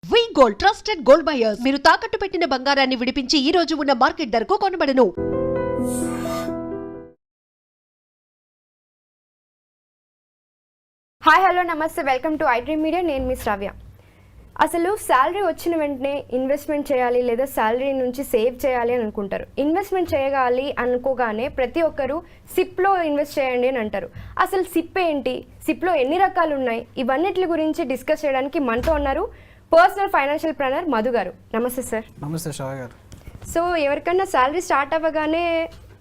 వి gold trusted gold buyers మీరు తాకట్టు పెట్టిన బంగారాన్ని విడిపించి ఈ రోజు ఉన్న మార్కెట్ ధరకు కొనబడను. హాయ్ హలో నమస్తే, వెల్కమ్ టు ఐడ్రీమ్ మీడియా. నేను మీ శ్రావ్య. అసలు శాలరీ వచ్చిన వెంటనే ఇన్వెస్ట్మెంట్ చేయాలి లేదా శాలరీ నుంచి సేవ్ చేయాలి అని అనుకుంటారు. ఇన్వెస్ట్మెంట్ చేయగాలి అనుకోగానే ప్రతి ఒక్కరు సిప్లో ఇన్వెస్ట్ చేయండి అని అంటారు. అసలు సిప్ ఏంటి, సిప్లో ఎన్ని రకాలు ఉన్నాయి, ఇవన్నిటి గురించి డిస్కస్ చేయడానికి మనతో ఉన్నారు పర్సనల్ ఫైనాన్షియల్ ప్లానర్ మధు గారు. నమస్తే సార్. నమస్తే శ్రావ్య గారు. సో ఎవరికైనా శాలరీ స్టార్ట్ అవ్వగానే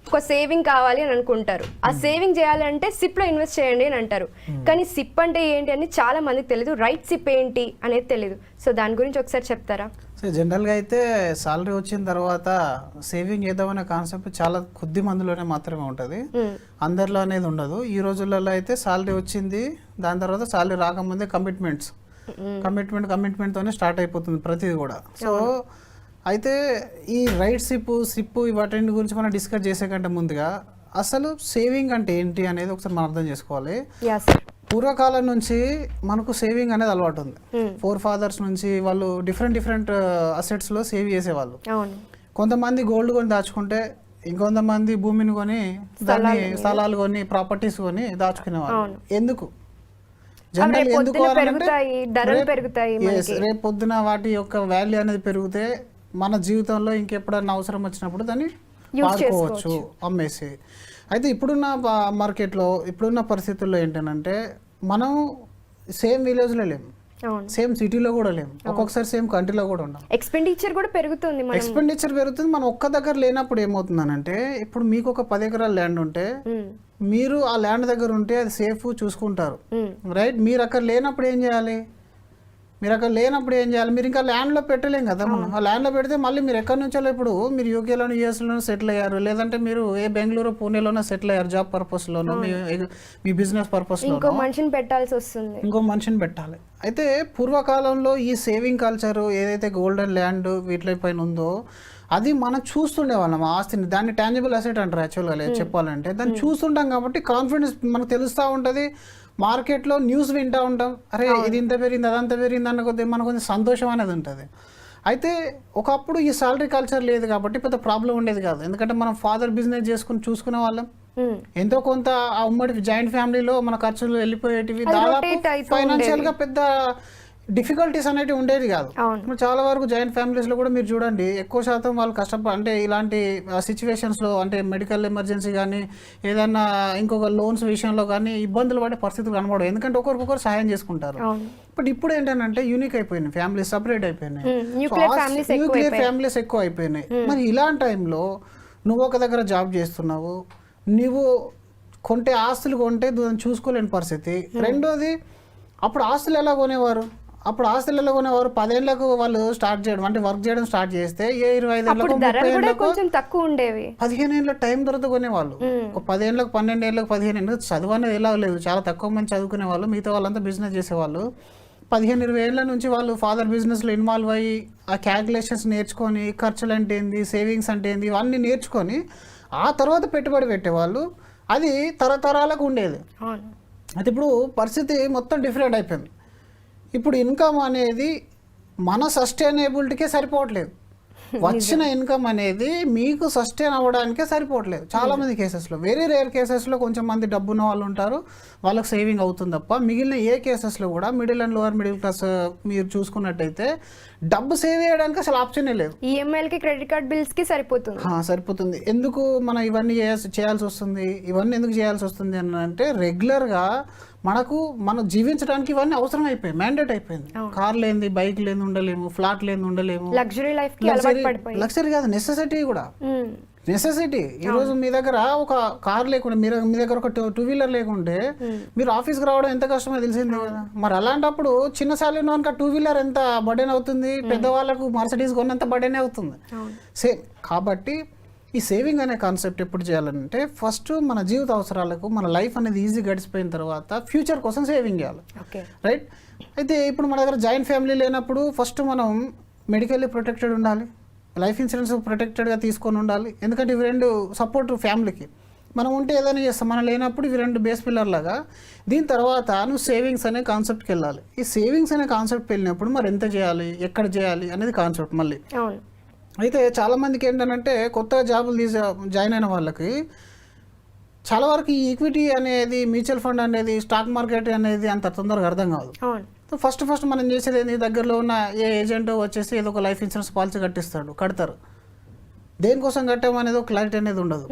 ఒక సేవింగ్ కావాలి అని అనుకుంటారు. ఆ సేవింగ్ చేయాలంటే సిప్లో ఇన్వెస్ట్ చేయండి అని అంటారు. కానీ సిప్ అంటే ఏంటి అని చాలా మందికి తెలియదు. రైట్ సిప్ ఏంటి అనేది తెలియదు. సో దాని గురించి ఒకసారి చెప్తారా? సో జనరల్గా అయితే సాలరీ వచ్చిన తర్వాత సేవింగ్ చేద్దామనే కాన్సెప్ట్ చాలా కొద్ది మందిలోనే మాత్రమే ఉంటుంది, అందరిలో అనేది ఉండదు. ఈ రోజులలో అయితే సాలరీ వచ్చింది, దాని తర్వాత సాలరీ రాకముందే కమిట్మెంట్తోనే స్టార్ట్ అయిపోతుంది ప్రతిదీ కూడా. సో అయితే ఈ రైట్ సిప్ వాటి గురించి మనం డిస్కస్ చేసే కంటే ముందుగా అసలు సేవింగ్ అంటే ఏంటి అనేది ఒకసారి మనం అర్థం చేసుకోవాలి. పూర్వకాలం నుంచి మనకు సేవింగ్ అనేది అలవాటు ఉంది. ఫోర్ ఫాదర్స్ నుంచి వాళ్ళు డిఫరెంట్ అసెట్స్లో సేవ్ చేసేవాళ్ళు. కొంతమంది గోల్డ్ కొని దాచుకుంటే, ఇంకొంతమంది భూమిని కొని, దాన్ని స్థలాలు కొని, ప్రాపర్టీస్ కొని దాచుకునేవాళ్ళు. ఎందుకు జనరల్ ఎందుకు రేపు పొద్దున వాటి యొక్క వాల్యూ అనేది పెరిగితే మన జీవితంలో ఇంకెప్పుడన్నా అవసరం వచ్చినప్పుడు దాన్ని వాడుకోవచ్చు, అమ్మేసి. అయితే ఇప్పుడున్న మార్కెట్లో, ఇప్పుడున్న పరిస్థితుల్లో ఏంటంటే మనం సేమ్ విలేజ్లో లేము, సేమ్ సిటీలో కూడా లేము, ఒక్కొక్కసారి సేమ్ కంట్రీలో కూడా ఉన్నాం. ఎక్స్పెండిచర్ కూడా పెరుగుతుంది. మనం ఒక్క దగ్గర లేనప్పుడు ఏమవుతుందనంటే, ఇప్పుడు మీకు ఒక 10 ఎకరాల ల్యాండ్ ఉంటే మీరు ఆ ల్యాండ్ దగ్గర ఉంటే అది సేఫ్ చూసుకుంటారు, రైట్? మీరు అక్కడ లేనప్పుడు ఏం చేయాలి? మీరు ఇంకా ల్యాండ్లో పెట్టలేం కదా. మనం ఆ ల్యాండ్లో పెడితే మళ్ళీ మీరు ఎక్కడి నుంచో, ఇప్పుడు మీరు యూకేలోనూ యూఎస్లోనూ సెటిల్ అయ్యారు, లేదంటే మీరు బెంగళూరు పూణేలోనూ సెటిల్ అయ్యారు జాబ్ పర్పస్లోనూ, మీ బిజినెస్ పర్పస్లో ఇంకో మనిషిని పెట్టాల్సి వస్తుంది, ఇంకో మనిషిని పెట్టాలి. అయితే పూర్వకాలంలో ఈ సేవింగ్ కల్చర్ ఏదైతే గోల్డెన్ ల్యాండ్ వీటిపైన ఉందో అది మనం చూస్తుండేవాళ్ళం. ఆస్తిని, దాన్ని టాంజిబుల్ అసెట్ అంటారు యాక్చువల్గా చెప్పాలంటే. దాన్ని చూస్తుంటాం కాబట్టి కాన్ఫిడెన్స్ మనకు తెలుస్తూ ఉంటుంది. మార్కెట్లో న్యూస్ వింటూ ఉంటాం, అరే ఇది ఇంత పెరిగింది, అదంతా పెరిగింది అన్న కొద్ది మనకు కొంచెం సంతోషం అనేది ఉంటుంది. అయితే ఒకప్పుడు ఈ సాలరీ కల్చర్ లేదు కాబట్టి పెద్ద ప్రాబ్లం ఉండేది కాదు. ఎందుకంటే మనం ఫాదర్ బిజినెస్ చేసుకుని చూసుకునే వాళ్ళం. ఎంతో కొంత ఆ ఉమ్మడి జాయింట్ ఫ్యామిలీలో మన ఖర్చులు వెళ్ళిపోయేటివి. దాదాపు ఫైనాన్షియల్గా పెద్ద డిఫికల్టీస్ అనేవి ఉండేది కాదు. ఇప్పుడు చాలా వరకు జాయింట్ ఫ్యామిలీస్లో కూడా మీరు చూడండి, ఎక్కువ శాతం వాళ్ళు అంటే ఇలాంటి సిచ్యువేషన్స్లో, అంటే మెడికల్ ఎమర్జెన్సీ కానీ, ఏదైనా ఇంకొక లోన్స్ విషయంలో కానీ ఇబ్బందులు పడే పరిస్థితులు కనబడవు. ఎందుకంటే ఒకరికొకరు సహాయం చేసుకుంటారు. బట్ ఇప్పుడు ఏంటంటే యూనిక్ అయిపోయినాయి, ఫ్యామిలీస్ సపరేట్ అయిపోయినాయి, న్యూక్లియర్ ఫ్యామిలీస్ ఎక్కువ అయిపోయినాయి. మరి ఇలాంటి టైంలో నువ్వు ఒక దగ్గర జాబ్ చేస్తున్నావు, నువ్వు ఆస్తులు కొంటే దాన్ని చూసుకోలేని పరిస్థితి. రెండోది, అప్పుడు ఆస్తులు ఎలా కొనేవారు? 10 ఏళ్లకు వాళ్ళు స్టార్ట్ చేయడం, అంటే వర్క్ చేయడం స్టార్ట్ చేస్తే 25 ఏళ్ళకు కొంచెం తక్కువ ఉండేవి. 15 ఏళ్ళ టైం దొరకదు కొనేవాళ్ళు. ఒక 10 ఏళ్ళకు, 12 ఏళ్ళకు, 15 ఏళ్ళకు చదువు అనేది ఎలా లేదు, చాలా తక్కువ మంది చదువుకునే వాళ్ళు, మిగతా వాళ్ళంతా బిజినెస్ చేసేవాళ్ళు. 15-20 ఏళ్ళ నుంచి వాళ్ళు ఫాదర్ బిజినెస్లో ఇన్వాల్వ్ అయ్యి ఆ క్యాల్కులేషన్స్ నేర్చుకొని, ఖర్చులు అంటే ఏంది, సేవింగ్స్ అంటే ఏంది, ఇవన్నీ నేర్చుకొని ఆ తర్వాత పెట్టుబడి పెట్టేవాళ్ళు. అది తరతరాలకు ఉండేది. అయితే ఇప్పుడు పరిస్థితి మొత్తం డిఫరెంట్ అయిపోయింది. ఇప్పుడు ఇన్కమ్ అనేది మన సస్టైనబిలిటీకే సరిపోవట్లేదు. వచ్చిన ఇన్కమ్ అనేది మీకు సస్టైన్ అవ్వడానికే సరిపోవట్లేదు చాలా మంది కేసెస్లో. వెరీ రేర్ కేసెస్లో కొంచెం మంది డబ్బున్న వాళ్ళు ఉంటారు, వాళ్ళకి సేవింగ్ అవుతుంది తప్ప మిగిలిన ఏ కేసెస్లో కూడా middle and lower middle class మీరు చూసుకున్నట్టయితే డబ్బు సేవ్ చేయడానికి అసలు ఆప్షనే లేదు. ఈఎంఐలకి, క్రెడిట్ కార్డ్ బిల్స్కి సరిపోతుంది. ఎందుకు మనం ఇవన్నీ చేయాల్సి వస్తుంది? ఎందుకు చేయాల్సి వస్తుంది అని అంటే, రెగ్యులర్గా మనం జీవించడానికి ఇవన్నీ అవసరం అయిపోయాయి, మ్యాండేట్ అయిపోయింది. కార్ లేని, బైక్ లేని ఉండలేము, ఫ్లాట్ లేని ఉండలేము. లగ్జరీ కాదు, నెసెసిటీ కూడా. నెసెసిటీ. ఈరోజు మీ దగ్గర ఒక కార్ లేకుండా, మీ దగ్గర ఒక 2 వీలర్ లేకుంటే మీరు ఆఫీస్కి రావడం ఎంత కష్టమో తెలిసింది కదా. మరి అలాంటప్పుడు చిన్న శాలరీ ఉన్న 2 వీలర్ ఎంత బర్డెన్ అవుతుంది, పెద్దవాళ్ళకు మర్సిడీస్ కొన్నంత బర్డెన్ అవుతుంది. సేమ్. కాబట్టి ఈ సేవింగ్ అనే కాన్సెప్ట్ ఎప్పుడు చేయాలంటే, ఫస్ట్ మన జీవిత అవసరాలకు, మన లైఫ్ అనేది ఈజీ గడిచిపోయిన తర్వాత ఫ్యూచర్ కోసం సేవింగ్ చేయాలి, రైట్? అయితే ఇప్పుడు మన దగ్గర జాయింట్ ఫ్యామిలీ లేనప్పుడు ఫస్ట్ మనం మెడికల్లీ ప్రొటెక్టెడ్ ఉండాలి, లైఫ్ ఇన్సూరెన్స్ ప్రొటెక్టెడ్గా తీసుకొని ఉండాలి. ఎందుకంటే ఇవి రెండు సపోర్ట్ ఫ్యామిలీకి. మనం ఉంటే ఏదైనా చేస్తాం, మనం లేనప్పుడు ఇవి 2 బేస్ పిల్లర్ లాగా. దీని తర్వాత నువ్వు సేవింగ్స్ అనే కాన్సెప్ట్కి వెళ్ళాలి. ఈ సేవింగ్స్ అనే కాన్సెప్ట్కి వెళ్ళినప్పుడు మరి ఎంత చేయాలి, ఎక్కడ చేయాలి అనేది కాన్సెప్ట్ మళ్ళీ. అయితే చాలామందికి ఏంటంటే కొత్తగా జాబులు జాయిన్ అయిన వాళ్ళకి చాలా వరకు ఈ ఈక్విటీ అనేది, మ్యూచువల్ ఫండ్ అనేది, స్టాక్ మార్కెట్ అనేది అంత తొందరగా అర్థం కాదు. ఫస్ట్ మనం చేసేది ఏంటి, దగ్గరలో ఉన్న ఏ ఏజెంట్ వచ్చేసి ఏదో ఒక లైఫ్ ఇన్సూరెన్స్ పాలసీ కడతారు. దేనికోసం కట్టామనేది ఒక క్లారిటీ అనేది ఉండదు.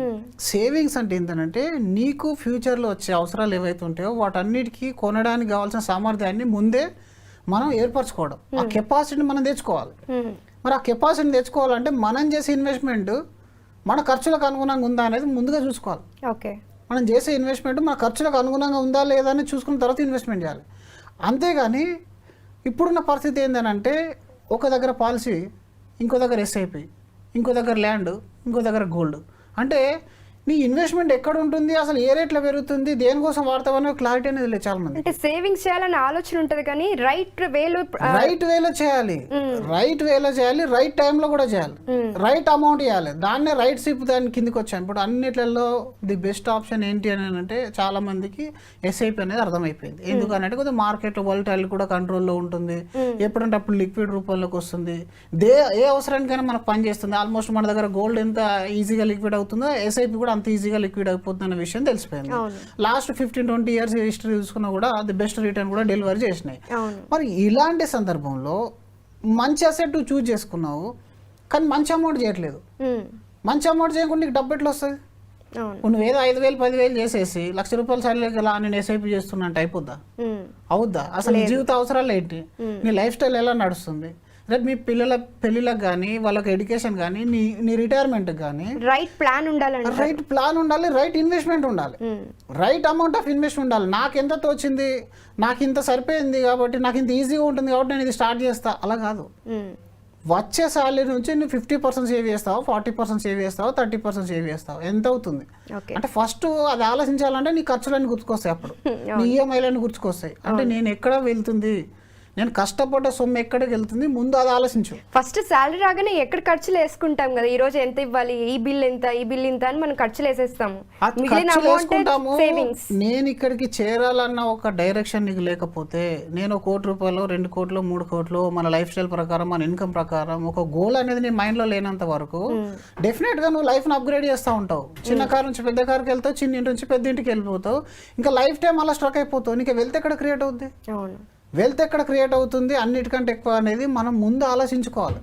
సేవింగ్స్ అంటే ఏంటంటే నీకు ఫ్యూచర్లో వచ్చే అవసరాలు ఏవైతే ఉంటాయో వాటన్నిటికీ కొనడానికి కావాల్సిన సామర్థ్యాన్ని ముందే మనం ఏర్పరచుకోవడం, ఆ కెపాసిటీని మనం తెచ్చుకోవాలి. మరి ఆ కెపాసిటీని తెచ్చుకోవాలంటే మనం చేసే ఇన్వెస్ట్మెంట్ మన ఖర్చులకు అనుగుణంగా ఉందా అనేది ముందుగా చూసుకోవాలి. మనం చేసే ఇన్వెస్ట్మెంట్ మన ఖర్చులకు అనుగుణంగా ఉందా లేదా అని చూసుకున్న తర్వాత ఇన్వెస్ట్మెంట్ చేయాలి. అంతేగాని ఇప్పుడున్న పరిస్థితి ఏంటంటే ఒక దగ్గర పాలసీ, ఇంకో దగ్గర ఎస్ఐపి, ఇంకో దగ్గర ల్యాండ్, ఇంకో దగ్గర గోల్డ్. అంటే నీ ఇన్వెస్ట్మెంట్ ఎక్కడ ఉంటుంది, అసలు ఏ రేట్లో పెరుగుతుంది, దేనికోసం వాడతామనే క్లారిటీ అనేది లేదు చాలా మంది. అంటే సేవింగ్స్ చేయాలనే ఆలోచన ఉంటుంది కానీ రైట్ వేలో చేయాలి, రైట్ టైంలో కూడా చేయాలి, రైట్ అమౌంట్ ఇవ్వాలి, దాన్నే రైట్ సిప్ దాని కిందకి వచ్చాను. ఇప్పుడు అన్నిట్లలో ది బెస్ట్ ఆప్షన్ ఏంటి అని అంటే చాలా మందికి ఎస్ఐపి అనేది అర్థమైపోయింది. ఎందుకనంటే కొద్దిగా మార్కెట్ వాలటైలిటీ కూడా కంట్రోల్లో ఉంటుంది, ఎప్పుడంటే అప్పుడు లిక్విడ్ రూపంలోకి వస్తుంది, ఏ అవసరానికైనా మనకు పని చేస్తుంది. ఆల్మోస్ట్ మన దగ్గర గోల్డ్ ఎంత ఈజీగా లిక్విడ్ అవుతుందో ఎస్ఐపి కూడా అంత ఈజీగా లిక్విడ్ అయిపోతుందన్న విషయం తెలిసిపోయింది. లాస్ట్ 15-20 years హిస్టరీ చూసుకున్నా కూడా ది బెస్ట్ రిటర్న్ కూడా డెలివరీ చేసినాయి. మరి ఇలాంటి సందర్భంలో మంచి అసెట్ చూజ్ చేసుకున్నావు కానీ మంచి అమౌంట్ చేయట్లేదు. మంచి అమౌంట్ చేయకుండా నీకు డబ్బు ఎట్లా వస్తుంది? నువ్వేదో 5,000-10,000 చేసేసి ₹1,00,000 సరిలేక నేను ఎస్ఐపి చేస్తున్నా అంటే అవుద్దా? అసలు నీ జీవిత అవసరాలు ఏంటి, నీ లైఫ్ స్టైల్ ఎలా నడుస్తుంది, రేపు మీ పిల్లల పెళ్లిలకు కానీ, వాళ్ళకి ఎడ్యుకేషన్ కానీ, నీ రిటైర్మెంట్ కానీ రైట్ ప్లాన్ ఉండాలి, రైట్ ఇన్వెస్ట్మెంట్ ఉండాలి, రైట్ అమౌంట్ ఆఫ్ ఇన్వెస్ట్ ఉండాలి. నాకు ఎంత తోచింది, నాకు ఇంత సరిపోయింది కాబట్టి, నాకు ఇంత ఈజీగా ఉంటుంది కాబట్టి నేను ఇది స్టార్ట్ చేస్తా, అలా కాదు. వచ్చే శాలరీ నుంచి నువ్వు 50% సేవ్ చేస్తావు, 40% సేవ్ చేస్తావు, 30% సేవ్ చేస్తావు, ఎంత అవుతుంది అంటే ఫస్ట్ అది ఆలోచించాలంటే నీ ఖర్చులన్నీ గుర్తుకొస్తాయి, అప్పుడు నీ ఈఎంఐలన్నీ గుర్తుకొస్తాయి. అంటే నేను ఎక్కడ వెళ్తుంది, నేను కష్టపడ్డ సొమ్ము ఎక్కడికి వెళ్తుంది, ముందు అది ఆలోచించు. ఫస్ట్ శాలరీ రాగానే ఎక్కడ ఖర్చులు వేసుకుంటాం కదా, ఈ రోజు ఎంత ఇవ్వాలి, ఈ బిల్ ఎంత అని మనం ఖర్చులు వేసేస్తాము. నేను ఇక్కడికి చేరాలన్న ఒక డైరెక్షన్ నీకు లేకపోతే, నేను ₹1,00,00,000, ₹2,00,00,000, ₹3,00,00,000 మన లైఫ్ స్టైల్ ప్రకారం, మన ఇన్కమ్ ప్రకారం ఒక గోల్ అనేది నీ మైండ్లో లేనంత వరకు డెఫినెట్ గా నువ్వు లైఫ్ని అప్గ్రేడ్ చేస్తూ ఉంటావు. చిన్న కారు నుంచి పెద్ద కారుకి వెళ్తావు, చిన్న ఇంటి నుంచి పెద్ద ఇంటికి వెళ్ళిపోతావు, ఇంకా లైఫ్ టైం అలా స్ట్రక్ అయిపోతావు. నీకు వెల్త్ ఎక్కడ క్రియేట్ అవుద్ది? వెల్త్ ఎక్కడ క్రియేట్ అవుతుంది? అన్నిటికంటే ఎక్కువ అనేది మనం ముందు ఆలోచించుకోవాలి.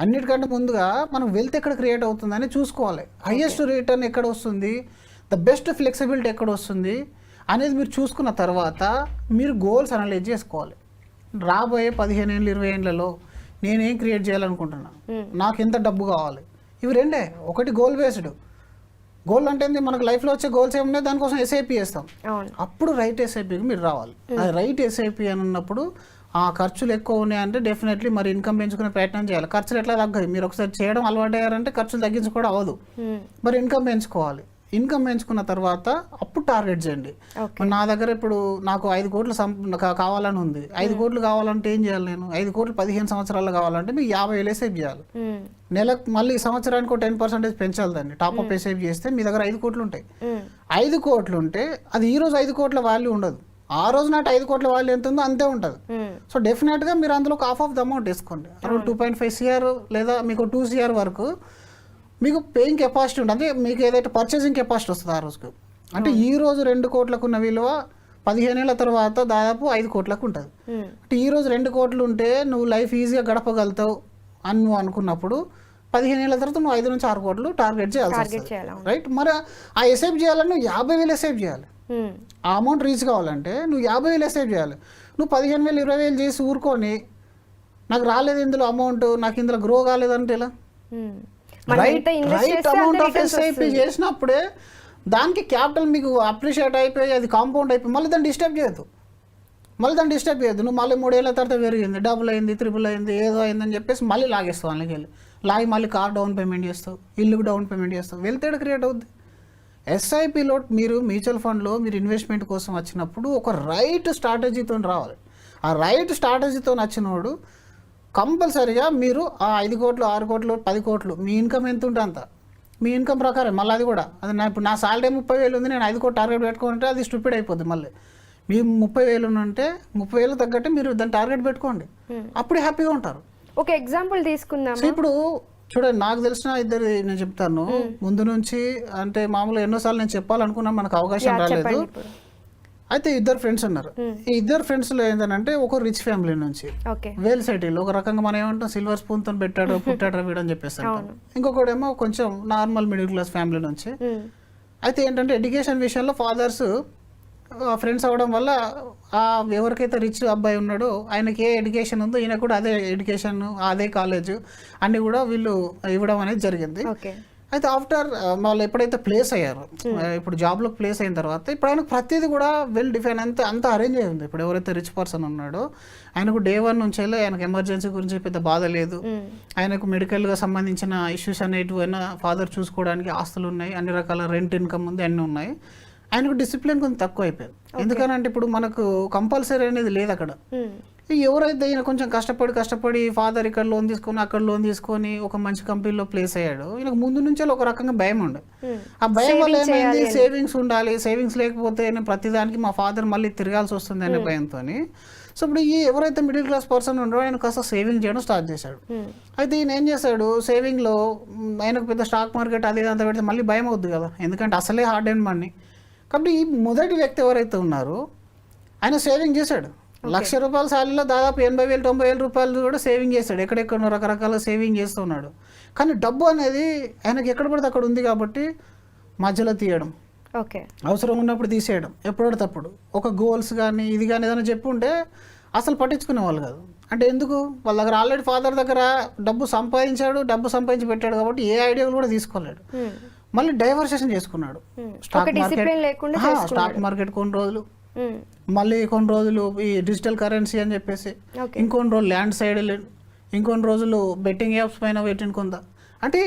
అన్నిటికంటే ముందుగా మనం వెల్త్ ఎక్కడ క్రియేట్ అవుతుందని చూసుకోవాలి. హైయెస్ట్ రిటర్న్ ఎక్కడ వస్తుంది, ద బెస్ట్ ఫ్లెక్సిబిలిటీ ఎక్కడ వస్తుంది అనేది మీరు చూసుకున్న తర్వాత మీరు గోల్స్ అనలైజ్ చేసుకోవాలి. రాబోయే 15 ఏళ్ళు 20 ఏళ్లలో నేనేం క్రియేట్ చేయాలనుకుంటున్నా, నాకు ఎంత డబ్బు కావాలి, ఇవి రెండే. ఒకటి గోల్ బేస్డ్. గోల్ అంటే మనకు లైఫ్లో వచ్చే గోల్స్ ఏమున్నాయి, దానికోసం ఎస్ఐపి చేస్తాం, అప్పుడు రైట్ ఎస్ఐపికి మీరు రావాలి. అది రైట్ ఎస్ఐపి అని ఉన్నప్పుడు ఆ ఖర్చులు ఎక్కువ ఉన్నాయంటే డెఫినెట్లీ మరి ఇన్కమ్ పెంచుకునే ప్రయత్నం చేయాలి. ఖర్చులు ఎట్లా తగ్గాయి, మీరు ఒకసారి చేయడం అలవాటు అయ్యారంటే ఖర్చులు తగ్గించుకోవడం అవ్వదు. మరి ఇన్కమ్ పెంచుకోవాలి. ఇన్కమ్ పెంచుకున్న తర్వాత అప్పుడు టార్గెట్ చేయండి. నా దగ్గర ఇప్పుడు నాకు 5 కోట్లు కావాలని ఉంది, 5 కోట్లు కావాలంటే ఏం చేయాలి, నేను 5 కోట్లు 15 సంవత్సరాలు కావాలంటే మీకు 50,000 ఎస్ఐపి చేయాలి. నెలకు మళ్ళీ సంవత్సరానికి 10% పెంచాలి. దాన్ని టాప్అప్ ఎస్ఐపి చేస్తే మీ దగ్గర 5 కోట్లు ఉంటాయి. 5 కోట్లు ఉంటే అది ఈ రోజు 5 కోట్ల వాల్యూ ఉండదు, ఆ రోజు నాటి 5 కోట్ల వాల్యూ ఎంత ఉందో అంతే ఉంటుంది. సో డెఫినెట్గా మీరు అందులో హాఫ్ ఆఫ్ ద అమౌంట్ వేసుకోండి. అరౌండ్ 2.5 CR లేదా మీకు 2 CR వరకు మీకు పేయింగ్ కెపాసిటీ ఉంటుంది. అంటే మీకు ఏదైతే పర్చేసింగ్ కెపాసిటీ వస్తుంది ఆ రోజుకు. అంటే ఈ రోజు 2 కోట్లకు ఉన్న విలువ 15 ఏళ్ల తర్వాత దాదాపు 5 కోట్లకు ఉంటుంది. అంటే ఈ రోజు 2 కోట్లు ఉంటే నువ్వు లైఫ్ ఈజీగా గడపగలుగుతావు అని నువ్వు అనుకున్నప్పుడు 15 ఏళ్ల తర్వాత నువ్వు 5 నుంచి 6 కోట్లు టార్గెట్ చేయాల్సి వస్తుంది, రైట్? మరి ఆ ఎస్ఐపి చేయాలని నువ్వు 50,000 ఎస్ఐపి చేయాలి. ఆ అమౌంట్ రీచ్ కావాలంటే నువ్వు 50,000 ఎస్ఐపి చేయాలి. నువ్వు 15,000 20,000 చేసి ఊరుకొని నాకు రాలేదు ఇందులో అమౌంట్, నాకు ఇందులో గ్రో కాలేదంటే ఎలా? రైట్ అమౌంట్ ఆఫ్ ఎస్ఐపి చేసినప్పుడే దానికి క్యాపిటల్ మీకు అప్రిషియేట్ అయిపోయి అది కాంపౌండ్ అయిపోయి మళ్ళీ దాన్ని డిస్టర్బ్ చేయొద్దు. నువ్వు మళ్ళీ 3 ఏళ్ల తర్వాత పెరిగింది, డబుల్ అయింది, ట్రిపుల్ అయింది, ఏదో అయిందని చెప్పేసి మళ్ళీ లాగేస్తావు. వాళ్ళకి వెళ్ళి లాగి మళ్ళీ కార్ డౌన్ పేమెంట్ చేస్తావు, ఇల్లుకు డౌన్ పేమెంట్ చేస్తావు, వెల్త్ ఎక్కడ క్రియేట్ అవుద్ది? ఎస్ఐపిలో మీరు మ్యూచువల్ ఫండ్లో మీరు ఇన్వెస్ట్మెంట్ కోసం వచ్చినప్పుడు ఒక రైట్ స్ట్రాటజీతో రావాలి. ఆ రైట్ స్ట్రాటజీతో వచ్చినోడు కంపల్సరీగా మీరు ఆ 5 కోట్లు 6 కోట్లు 10 కోట్లు మీ ఇన్కమ్ ఎంత ఉంటే అంత మీ ఇన్కమ్ ప్రకారం మళ్ళీ అది కూడా అది ఇప్పుడు నా సాలరీ 30,000 ఉంది, నేను 5 కోట్లు టార్గెట్ పెట్టుకుంటే అది స్టూపిడ్ అయిపోద్ది. మళ్ళీ మీ 30,000 ఉంటే 30,000 తగ్గట్టు మీరు దాన్ని టార్గెట్ పెట్టుకోండి, అప్పుడు హ్యాపీగా ఉంటారు. ఒక ఎగ్జాంపుల్ తీసుకుందాం. సో ఇప్పుడు చూడండి, నాకు తెలిసిన ఇద్దరు నేను చెప్తాను ముందు నుంచి, అంటే మామూలుగా ఎన్నోసార్లు నేను చెప్పాలనుకున్నా మనకు అవకాశం రాలేదు. అయితే ఇద్దరు ఫ్రెండ్స్ ఉన్నారు. ఈ ఇద్దరు ఫ్రెండ్స్లో ఏంటంటే ఒక రిచ్ ఫ్యామిలీ నుంచి, వేల్ సైటీలో ఒక రకంగా మనం ఏమంటాం సిల్వర్ స్పూన్తో పెట్టాడు పుట్టాడు వీడు అని చెప్పేసి అంటాం. ఇంకొకడేమో కొంచెం నార్మల్ మిడిల్ క్లాస్ ఫ్యామిలీ నుంచి. అయితే ఏంటంటే ఎడ్యుకేషన్ విషయంలో ఫాదర్స్ ఫ్రెండ్స్ అవ్వడం వల్ల ఎవరికైతే రిచ్ అబ్బాయి ఉన్నాడో ఆయనకి ఏ ఎడ్యుకేషన్ ఉందో ఈయన కూడా అదే ఎడ్యుకేషన్ అదే కాలేజ్ అన్నీ కూడా వీళ్ళు ఇవ్వడం అనేది జరిగింది. అయితే ఆఫ్టర్ వాళ్ళు ఎప్పుడైతే ప్లేస్ అయ్యారు, ఇప్పుడు జాబ్లో ప్లేస్ అయిన తర్వాత ఇప్పుడు ఆయనకు ప్రతిదీ కూడా వెల్ డిఫైన్ అంత అరేంజ్ అయ్యి ఉంది. ఇప్పుడు ఎవరైతే రిచ్ పర్సన్ ఉన్నాడో ఆయనకు డే 1 నుంచి ఆయనకు ఎమర్జెన్సీ గురించి పెద్ద బాధ లేదు, ఆయనకు మెడికల్గా సంబంధించిన ఇష్యూస్ అనేటివి అయినా ఫాదర్ చూసుకోవడానికి ఆస్తులు ఉన్నాయి, అన్ని రకాల రెంట్ ఇన్కమ్ ఉంది, అన్నీ ఉన్నాయి. ఆయనకు డిసిప్లిన్ కొంచెం తక్కువ అయిపోయింది. ఎందుకనంటే ఇప్పుడు మనకు కంపల్సరీ అనేది లేదు అక్కడ. ఎవరైతే ఈయన కొంచెం కష్టపడి ఫాదర్ ఇక్కడ లోన్ తీసుకొని అక్కడ లోన్ తీసుకొని ఒక మంచి కంపెనీలో ప్లేస్ అయ్యాడు, ఈయనకు ముందు నుంచే ఒక రకంగా భయం ఉండే. ఆ భయం వల్ల ఏమైంది, సేవింగ్స్ ఉండాలి, సేవింగ్స్ లేకపోతే నేను ప్రతిదానికి మా ఫాదర్ మళ్ళీ తిరగాల్సి వస్తుంది అనే భయంతో. సో ఇప్పుడు ఈ ఎవరైతే మిడిల్ క్లాస్ పర్సన్ ఉండో ఆయన కాస్త సేవింగ్ చేయడం స్టార్ట్ చేశాడు. అయితే ఈయన ఏం చేశాడు, సేవింగ్లో ఆయనకు పెద్ద స్టాక్ మార్కెట్ అది అంతా పెడితే మళ్ళీ భయం అవుద్ది కదా, ఎందుకంటే అసలే హార్డ్ అండ్ మనీ. కాబట్టి ఈ మొదటి వ్యక్తి ఎవరైతే ఉన్నారో ఆయన సేవింగ్ చేశాడు. ₹1,00,000 శాలరీలో దాదాపు 80,000 90,000 రూపాయలు కూడా సేవింగ్ చేస్తాడు, ఎక్కడెక్కడో రకరకాల సేవింగ్ చేస్తూ ఉన్నాడు. కానీ డబ్బు అనేది ఆయనకి ఎక్కడ పడితే అక్కడ ఉంది కాబట్టి మధ్యలో తీయడం, అవసరం ఉన్నప్పుడు తీసేయడం, ఎప్పుడో తప్పుడు ఒక గోల్స్ కానీ ఇది కానీ ఏదైనా చెప్పుంటే అసలు పట్టించుకునే వాళ్ళు కాదు. అంటే ఎందుకు, వాళ్ళ దగ్గర ఆల్రెడీ ఫాదర్ దగ్గర డబ్బు సంపాదించి పెట్టాడు కాబట్టి ఏ ఐడియాలు కూడా తీసుకోలేడు. మళ్ళీ డైవర్సేషన్ చేసుకున్నాడు. స్టాక్ మార్కెట్ కొన్ని రోజులు, మళ్ళీ కొన్ని రోజులు ఈ డిజిటల్ కరెన్సీ అని చెప్పేసి, ఇంకొన్ని రోజులు ల్యాండ్ సైడ్, ఇంకొన్ని రోజులు బెట్టింగ్ యాప్స్ పైన పెట్టిన కొంత. అంటే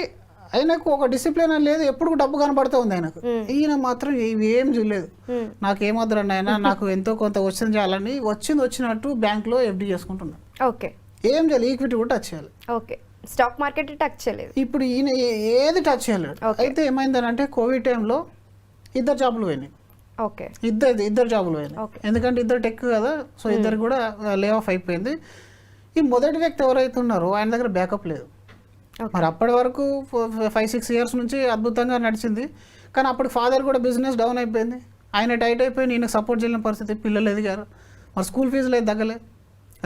ఆయనకు ఒక డిసిప్లిన్ లేదు, ఎప్పుడు డబ్బు కనబడుతూ ఉంది ఆయనకు. ఈయన మాత్రం ఇవి ఏం చూడలేదు, నాకు ఏమొద్దురండి ఆయన, నాకు ఎంతో కొంత వచ్చింది చాలని వచ్చినట్టు బ్యాంక్లో FD చేసుకుంటున్నాడు. ఏం చేయాలి, ఈక్విటీ కూడా టచ్ చేయాలి, స్టాక్ మార్కెట్ టచ్ చేయలేదు. ఇప్పుడు ఈయన ఏది టచ్ చేయలేడు. అయితే ఏమైందనంటే కోవిడ్ టైంలో ఇద్దరు జాబులు పోయినాయి. ఇద్దరు జాబులు పోయినాయి, ఎందుకంటే ఇద్దరు టెక్ కదా, సో ఇద్దరు కూడా లే ఆఫ్ అయిపోయింది. ఈ మొదటి వ్యక్తి ఎవరైతే ఉన్నారో ఆయన దగ్గర బ్యాకప్ లేదు. మరి అప్పటి వరకు 5-6 ఇయర్స్ నుంచి అద్భుతంగా నడిచింది, కానీ అప్పుడు ఫాదర్ కూడా బిజినెస్ డౌన్ అయిపోయింది, ఆయన టైట్ అయిపోయి ఈయనకు సపోర్ట్ చేయలేని పరిస్థితి, పిల్లలు ఎదిగారు, మరి స్కూల్ ఫీజులు అయితే తగ్గలే,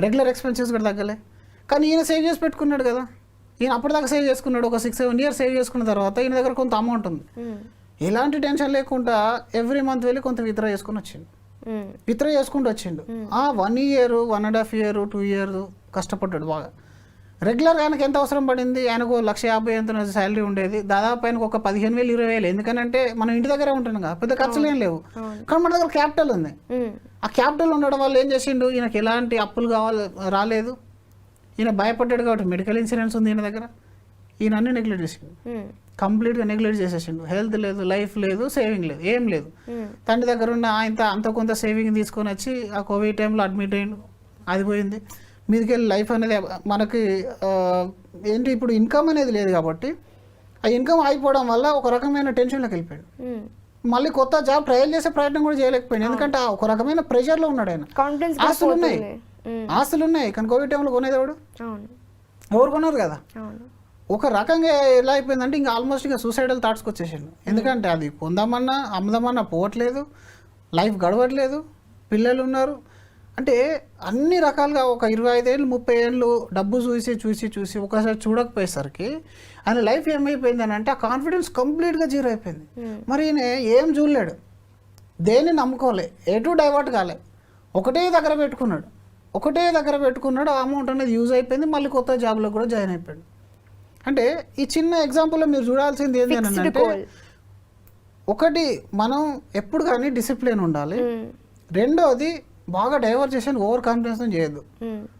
రెగ్యులర్ ఎక్స్పెన్సెస్ కూడా తగ్గలే. కానీ ఈయన సేవ్ చేసి పెట్టుకున్నాడు కదా, ఈయన అప్పటిదాకా సేవ్ చేసుకున్నాడు, ఒక 6-7 ఇయర్స్ సేవ్ చేసుకున్న తర్వాత ఈయన దగ్గర కొంత అమౌంట్ ఉంది, ఎలాంటి టెన్షన్ లేకుండా ఎవ్రీ మంత్ వెళ్ళి కొంత విత్డ్రా చేసుకుని వచ్చిండు. విత్డ్రా చేసుకుంటూ వచ్చిండు. 1 ఇయర్ 1.5 ఇయర్ 2 ఇయర్ కష్టపడ్డాడు బాగా. రెగ్యులర్గా ఆయనకు ఎంత అవసరం పడింది, ఆయనకు 1,50,000 ఎంత శాలరీ ఉండేది, దాదాపు ఆయనకు ఒక 15,000 20,000. ఎందుకంటే మనం ఇంటి దగ్గరే ఉంటున్నాం కదా, పెద్ద ఖర్చులు ఏం లేవు, కానీ మన దగ్గర క్యాపిటల్ ఉంది. ఆ క్యాపిటల్ ఉండడం వల్ల ఏం చేసిండు, ఈయనకి ఎలాంటి అప్పులు రాలేదు, ఈయన భయపడ్డాడు కాబట్టి మెడికల్ ఇన్సూరెన్స్ ఉంది ఈయన దగ్గర, ఈయన అన్ని నెగ్లెక్ట్ చేసిండు, కంప్లీట్గా నెగ్లెక్ట్ చేసేసిండు. హెల్త్ లేదు, లైఫ్ లేదు, సేవింగ్ లేదు, ఏం లేదు. తండ్రి దగ్గర ఉన్న అంత కొంత సేవింగ్ తీసుకొని వచ్చి ఆ కోవిడ్ టైంలో అడ్మిట్ అయ్యిండు, అది పోయింది. మీదికెళ్ళి లైఫ్ అనేది మనకి ఏంటి, ఇప్పుడు ఇన్కమ్ అనేది లేదు కాబట్టి ఆ ఇన్కమ్ అయిపోవడం వల్ల ఒక రకమైన టెన్షన్లోకి వెళ్ళిపోయాడు. మళ్ళీ కొత్త జాబ్ ట్రయల్ చేసే ప్రయత్నం కూడా చేయలేకపోయింది, ఎందుకంటే ఒక రకమైన ప్రెషర్లో ఉన్నాడు ఆయన. ఆస్తులు ఉన్నాయి కానీ కోవిడ్ టైంలో కొనేది ఎవరు కొన్నారు కదా. ఒక రకంగా ఎలా అయిపోయిందంటే ఇంకా ఆల్మోస్ట్ ఇంకా సూసైడల్ థాట్స్కి వచ్చేసిండు, ఎందుకంటే అది కొందామన్నా అమ్ముదామన్నా పోవట్లేదు, లైఫ్ గడవట్లేదు, పిల్లలు ఉన్నారు. అంటే అన్ని రకాలుగా ఒక 25 ఏళ్ళు 30 ఏళ్ళు డబ్బు చూసి ఒకసారి చూడకపోయేసరికి ఆయన లైఫ్ ఏమైపోయింది అని అంటే ఆ కాన్ఫిడెన్స్ కంప్లీట్గా జీరో అయిపోయింది. మరి ఈయన ఏం చూడలేడు, దేన్ని నమ్ముకోలే, ఎటు డైవర్ట్ కాలే, ఒకటే దగ్గర పెట్టుకున్నాడు, ఆ అమౌంట్ అనేది యూజ్ అయిపోయింది, మళ్ళీ కొత్త జాబ్లో కూడా జాయిన్ అయిపోయాడు. అంటే ఈ చిన్న ఎగ్జాంపుల్లో మీరు చూడాల్సింది ఏంటి అని అంటే, ఒకటి మనం ఎప్పుడు కానీ డిసిప్లిన్ ఉండాలి, రెండోది బాగా డైవర్జేషన్ ఓవర్ కాన్ఫిడెన్స్ చేయొద్దు.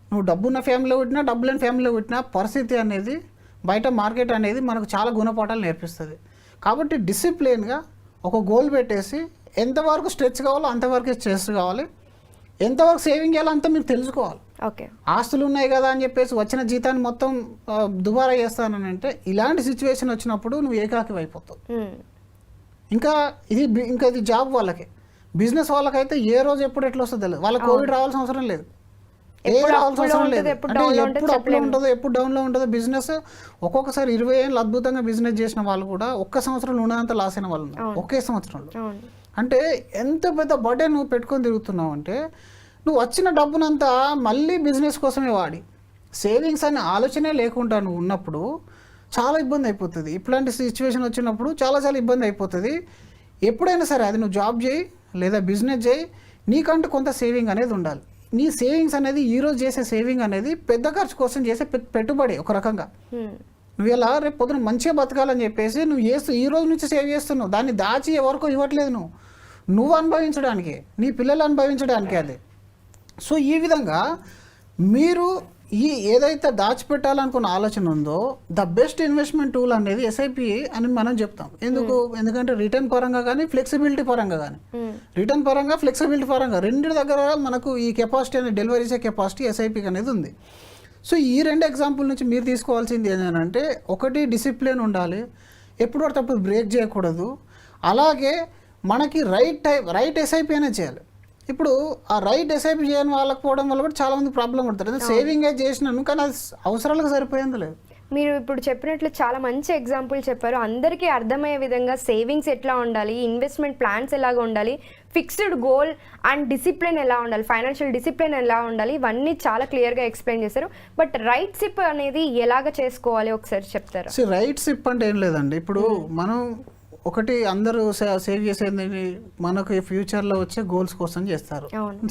నువ్వు డబ్బున్న ఫ్యామిలీలో పుట్టినా డబ్బు లేని ఫ్యామిలీలో పుట్టినా పరిస్థితి అనేది బయట మార్కెట్ అనేది మనకు చాలా గుణపాఠాలు నేర్పిస్తుంది. కాబట్టి డిసిప్లిన్గా ఒక గోల్ పెట్టేసి ఎంతవరకు స్ట్రెచ్ కావాలో అంతవరకు స్ట్రెచ్ కావాలి, ఎంతవరకు సేవింగ్ చేయాలో అంత మీరు తెలుసుకోవాలి. ఓకే. ఆస్తులు ఉన్నాయి కదా అని చెప్పేసి వచ్చిన జీతాన్ని మొత్తం దుబారా చేస్తానని అంటే ఇలాంటి సిచ్యువేషన్ వచ్చినప్పుడు నువ్వు ఏకాకి అయిపోతావు. ఇంకా ఇది జాబ్ వాళ్ళకి. బిజినెస్ వాళ్ళకైతే ఏ రోజు ఎప్పుడు ఎట్లా వస్తుందో తెలియదు. వాళ్ళకి కోవిడ్ రావాల్సిన అవసరం లేదు, రావాల్సిన అవసరం లేదు. అంటే ఎప్పుడు అప్లో ఉంటుందో ఎప్పుడు డౌన్లో ఉంటుందో బిజినెస్. ఒక్కొక్కసారి 20 ఏళ్ళు అద్భుతంగా బిజినెస్ చేసిన వాళ్ళు కూడా ఒక్క సంవత్సరంలో ఉన్నదంతా లాస్ అయిన వాళ్ళు ఉన్నారు ఒకే సంవత్సరంలో. అంటే ఎంత పెద్ద బర్డెన్ నువ్వు పెట్టుకొని తిరుగుతున్నావు అంటే నువ్వు వచ్చిన డబ్బునంతా మళ్ళీ బిజినెస్ కోసమే వాడి సేవింగ్స్ అనే ఆలోచనే లేకుండా నువ్వు ఉన్నప్పుడు చాలా ఇబ్బంది అయిపోతుంది. ఇట్లాంటి సిచ్యువేషన్ వచ్చినప్పుడు చాలా ఇబ్బంది అయిపోతుంది. ఎప్పుడైనా సరే అది నువ్వు జాబ్ చేయి లేదా బిజినెస్ చేయి, నీకంటూ కొంత సేవింగ్ అనేది ఉండాలి. నీ సేవింగ్స్ అనేది ఈరోజు చేసే సేవింగ్ అనేది పెద్ద ఖర్చు కోసం చేసే పెట్టుబడి ఒక రకంగా. నువ్వు ఇలా రేపు పొద్దున మంచిగా బతకాలని చెప్పేసి నువ్వు ఈ రోజు నుంచి సేవ్ చేస్తున్నావు, దాన్ని దాచి ఎవరికో ఇవ్వట్లేదు. నువ్వు అనుభవించడానికి, నీ పిల్లలు అనుభవించడానికి అది. సో ఈ విధంగా మీరు ఏదైతే దాచిపెట్టాలనుకున్న ఆలోచన ఉందో ద బెస్ట్ ఇన్వెస్ట్మెంట్ టూల్ అనేది ఎస్ఐపి అని మనం చెప్తాం. ఎందుకంటే రిటర్న్ పరంగా కానీ ఫ్లెక్సిబిలిటీ పరంగా కానీ, రిటర్న్ పరంగా ఫ్లెక్సిబిలిటీ పరంగా రెండింటి దగ్గర మనకు ఈ కెపాసిటీ అనేది డెలివరీ చేసే కెపాసిటీ ఎస్ఐపికి అనేది ఉంది. సో ఈ 2 ఎగ్జాంపుల్ నుంచి మీరు తీసుకోవాల్సింది ఏంటంటే, ఒకటి డిసిప్లిన్ ఉండాలి, ఎప్పుడు పడితే అప్పుడు బ్రేక్ చేయకూడదు. అలాగే మనకి రైట్ ఎస్ఐపి అనేది చేయాలి. ఇప్పుడు ఆ రైట్ ఎస్ఐపి చేయని వాళ్ళకి పోవడం వల్ల కూడా చాలా మంది ప్రాబ్లం పడుతుంది. సేవింగ్ అయితే చేసినాను కానీ అది అవసరాలకు సరిపోయింది లేదు. మీరు ఇప్పుడు చెప్పినట్లు చాలా మంచి ఎగ్జాంపుల్ చెప్పారు. అందరికీ అర్థమయ్యే విధంగా సేవింగ్స్ ఎట్లా ఉండాలి, ఇన్వెస్ట్మెంట్ ప్లాన్స్ ఎలాగ ఉండాలి, ఫిక్స్డ్ గోల్ అండ్ డిసిప్లిన్ ఎలా ఉండాలి, ఫైనాన్షియల్ డిసిప్లిన్ ఎలా ఉండాలి, ఇవన్నీ చాలా క్లియర్గా ఎక్స్ప్లెయిన్ చేశారు. బట్ రైట్ సిప్ అనేది ఎలాగ చేసుకోవాలి ఒకసారి చెప్తారా? రైట్ సిప్ అంటే ఏం లేదండి. ఇప్పుడు మనం ఒకటి అందరూ సేవ్ చేసేది మనకు ఫ్యూచర్లో వచ్చే గోల్స్ కోసం చేస్తారు.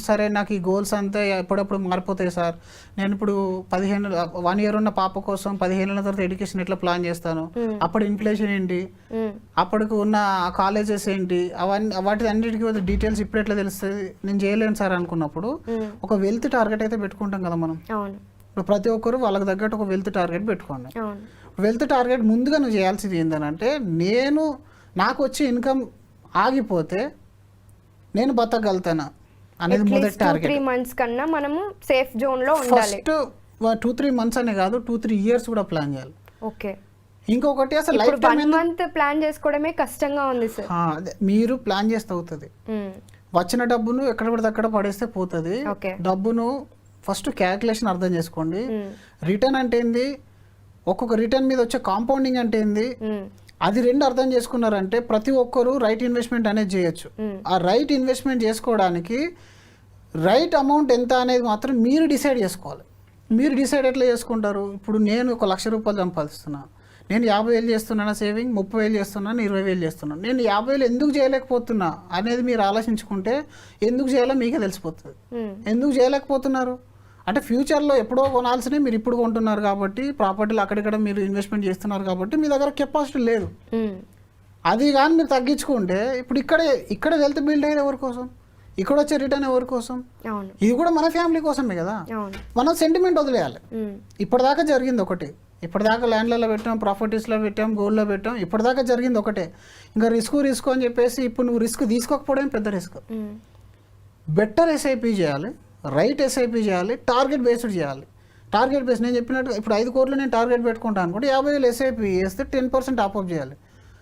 సరే నాకు ఈ గోల్స్ అంతా ఎప్పుడప్పుడు మారిపోతాయి సార్, నేను ఇప్పుడు 1 year ఉన్న పాప కోసం 15 ఏళ్ళ తర్వాత ఎడ్యుకేషన్ ఎట్లా ప్లాన్ చేస్తాను, అప్పుడు ఇన్ఫ్లేషన్ ఏంటి, అప్పటికి ఉన్న కాలేజెస్ ఏంటి, వాటి అన్నిటికీ డీటెయిల్స్ ఇప్పుడు ఎట్లా తెలుస్తుంది, నేను చేయలేను సార్ అనుకున్నప్పుడు ఒక వెల్త్ టార్గెట్ అయితే పెట్టుకుంటాం కదా మనం. ఇప్పుడు ప్రతి ఒక్కరు వాళ్ళకి తగ్గట్టు ఒక వెల్త్ టార్గెట్ పెట్టుకోండి. వెల్త్ టార్గెట్ ముందుగా నువ్వు చేయాల్సింది ఏంటంటే, నాకు వచ్చే ఇన్కమ్ ఆగిపోతే నేను బతకగలుగుతానా అనేది మొదటి టార్గెట్. 2-3 months కన్నా మనము సేఫ్ జోన్ లో ఉండాలి. ఫస్ట్ 2-3 months అనే కాదు, 2-3 years కూడా ప్లాన్ చేయాలి. ఓకే. ఇంకొకటి అసలు లైఫ్ టైం 1 month ప్లాన్ చేసుకోవడమే కష్టంగా ఉంది సార్. మీరు ప్లాన్ చేస్తే అవుతుంది. వచ్చిన డబ్బును ఎక్కడ పడితే అక్కడ పడేస్తే పోతుంది. డబ్బును ఫస్ట్ క్యాల్కులేషన్ అర్థం చేసుకోండి. రిటర్న్ అంటే ఏంది, ఒక్కొక్క రిటర్న్ మీద వచ్చే కాంపౌండింగ్ అంటే ఏంది, అది 2 అర్థం చేసుకున్నారంటే ప్రతి ఒక్కరు రైట్ ఇన్వెస్ట్మెంట్ అనేది చేయొచ్చు. ఆ రైట్ ఇన్వెస్ట్మెంట్ చేసుకోవడానికి రైట్ అమౌంట్ ఎంత అనేది మాత్రం మీరు డిసైడ్ చేసుకోవాలి. మీరు డిసైడ్ ఎట్లా చేసుకుంటారు? ఇప్పుడు నేను 1 లక్ష రూపాయలు సంపాదిస్తున్నాను, నేను 50,000 చేస్తున్నాను సేవింగ్, 30,000 చేస్తున్నాను, 20,000 చేస్తున్నాను, నేను 50,000 ఎందుకు చేయలేకపోతున్నా అనేది మీరు ఆలోచించుకుంటే ఎందుకు చేయాలో మీకే తెలిసిపోతుంది. ఎందుకు చేయలేకపోతున్నారు అంటే ఫ్యూచర్లో ఎప్పుడో కొనాల్సినవి మీరు ఇప్పుడు కొంటున్నారు కాబట్టి, ప్రాపర్టీలు అక్కడిక్కడ మీరు ఇన్వెస్ట్మెంట్ చేస్తున్నారు కాబట్టి మీ దగ్గర కెపాసిటీ లేదు. అది కానీ మీరు తగ్గించుకుంటే ఇప్పుడు ఇక్కడ వెల్త్ బిల్డ్ అయ్యేది ఎవరి కోసం, ఇక్కడ వచ్చే రిటర్న్ ఎవరి కోసం, ఇది కూడా మన ఫ్యామిలీ కోసమే కదా. మనం సెంటిమెంట్ వదిలేయాలి. ఇప్పటిదాకా జరిగింది ఒకటి, ఇప్పటిదాకా ల్యాండ్లలో పెట్టాం, ప్రాపర్టీస్లో పెట్టాం, గోల్డ్లో పెట్టాం, ఇప్పటిదాకా జరిగింది ఒకటే. ఇంకా రిస్క్ అని చెప్పేసి ఇప్పుడు నువ్వు రిస్క్ తీసుకోకపోవడం పెద్ద రిస్క్. బెటర్ ఎస్ఐపి చేయాలి, రైట్ ఎస్ఐపి చేయాలి, టార్గెట్ బేస్డ్ చేయాలి. టార్గెట్ బేస్డ్ నేను చెప్పినట్టు ఇప్పుడు 5 కోట్లు నేను టార్గెట్ పెట్టుకుంటాను అనుకుంటే 50,000 ఎస్ఐపి చేస్తే 10% టాప్అప్ చేయాలి.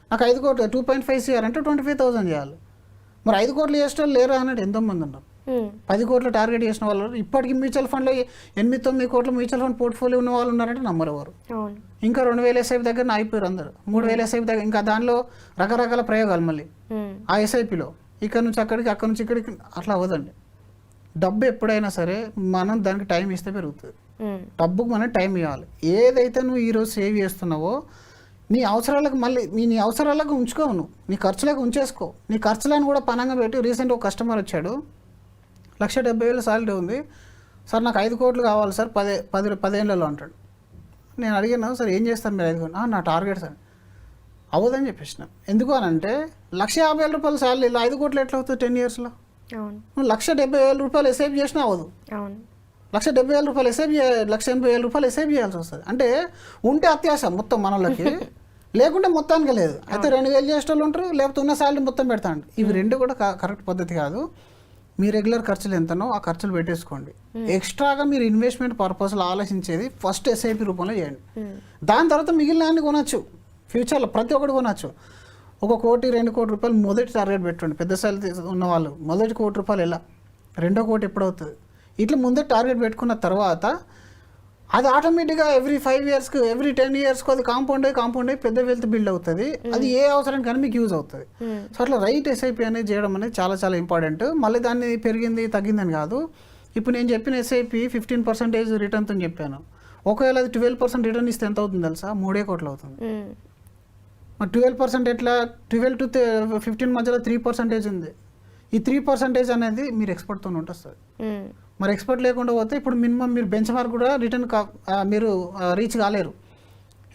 నాకు 5 కోట్లు 2.5 CR అంటే 25,000 చేయాలి. మరి 5 కోట్లు చేసిన వాళ్ళు లేరా అన్నట్టు ఎంతోమంది ఉన్నారు. 10 కోట్లు టార్గెట్ చేసిన వాళ్ళు ఇప్పటికీ మ్యూచువల్ ఫండ్లో 8-9 కోట్ల మ్యూచువల్ ఫండ్ పోర్ట్ఫోలియో ఉన్న వాళ్ళు ఉన్నారంటే నమ్మరు ఎవరు. ఇంకా 2,000 ఎస్ఐపి దగ్గర అయిపోయారు అందరు, 3,000 ఎస్ఐపి దగ్గర, ఇంకా దానిలో రకరకాల ప్రయోగాలు మళ్ళీ ఆ ఎస్ఐపిలో ఇక్కడ నుంచి అక్కడికి, అక్కడ నుంచి ఇక్కడికి అట్లా అవ్వదండి. డబ్బు ఎప్పుడైనా సరే మనం దానికి టైం ఇస్తే పెరుగుతుంది. డబ్బుకు మనం టైం ఇవ్వాలి. ఏదైతే నువ్వు ఈరోజు సేవ్ చేస్తున్నావో నీ అవసరాలకు మళ్ళీ నీ అవసరాలకు ఉంచుకోవు, నువ్వు నీ ఖర్చులకు ఉంచేసుకో. నీ ఖర్చులను కూడా పనంగా పెట్టి. రీసెంట్ ఒక కస్టమర్ వచ్చాడు, 1,70,000 సాలరీ ఉంది సార్, నాకు 5 కోట్లు కావాలి సార్ 10 ఏళ్ళలో అంటాడు. నేను అడిగాను సార్ ఏం చేస్తాను మీరు 5 కోట్లు? నా టార్గెట్ సార్ అవ్వదని చెప్పేసిన. ఎందుకు అని అంటే 1,50,000 రూపాయల సాలరీలో 5 కోట్లు ఎట్లా అవుతుంది 10 yearsలో? నువ్వు 1,70,000 రూపాయలు ఎస్ఐపి చేసినా అవ్వదు. 1,70,000 రూపాయలు ఎస్ఐపి 1,80,000 రూపాయలు ఎస్ఐపి చేయాల్సి వస్తుంది. అంటే ఉంటే అత్యాశ మొత్తం మనోళ్ళకి, లేకుంటే మొత్తానికి లేదు. అయితే 2,000 చేసే వాళ్ళు ఉంటారు, లేకపోతే ఉన్న సాలరీ మొత్తం పెడతాండి. ఇవి 2 కూడా కరెక్ట్ పద్ధతి కాదు. మీ రెగ్యులర్ ఖర్చులు ఎంతనో ఆ ఖర్చులు పెట్టేసుకోండి. ఎక్స్ట్రాగా మీరు ఇన్వెస్ట్మెంట్ పర్పస్లో ఆలోచించేది ఫస్ట్ ఎస్ఐపి రూపంలో చేయండి. దాని తర్వాత మిగిలిన అన్ని కొనచ్చు, ఫ్యూచర్లో ప్రతి ఒక్కటి కొనచ్చు. 1 కోటి 2 కోటి రూపాయలు మొదటి టార్గెట్ పెట్టండి. పెద్ద సాలరీ ఉన్న వాళ్ళు మొదటి 1 కోటి రూపాయలు ఎలా, 2వ కోటి ఎప్పుడవుతుంది, ఇట్లా ముందే టార్గెట్ పెట్టుకున్న తర్వాత అది ఆటోమేటిక్గా ఎవ్రీ 5 ఇయర్స్కి ఎవ్రీ 10 ఇయర్స్కి అది కాంపౌండ్ అయ్యి పెద్ద వెల్త్ బిల్డ్ అవుతుంది. అది ఏ అవసరానికి కానీ మీకు యూజ్ అవుతుంది. సో అట్లా రైట్ ఎస్ఐపి అనేది చేయడం అనేది చాలా చాలా ఇంపార్టెంట్. మళ్ళీ దాన్ని పెరిగింది తగ్గిందని కాదు. ఇప్పుడు నేను చెప్పిన ఎస్ఐపి 15% రిటర్న్తో చెప్పాను. ఒకవేళ అది 12% రిటర్న్ ఇస్తే ఎంత అవుతుంది తెలుసా? 3 కోట్లు అవుతుంది. మరి 12% ఎట్లా? 12 to 15 మధ్యలో 3% ఉంది. ఈ 3% అనేది మీరు ఎక్స్పర్ట్తో ఉంటుంది. మరి ఎక్స్పర్ట్ లేకుండా పోతే ఇప్పుడు మినిమం మీరు బెంచ్ మార్క్ కూడా రిటర్న్ మీరు రీచ్ కాలేరు.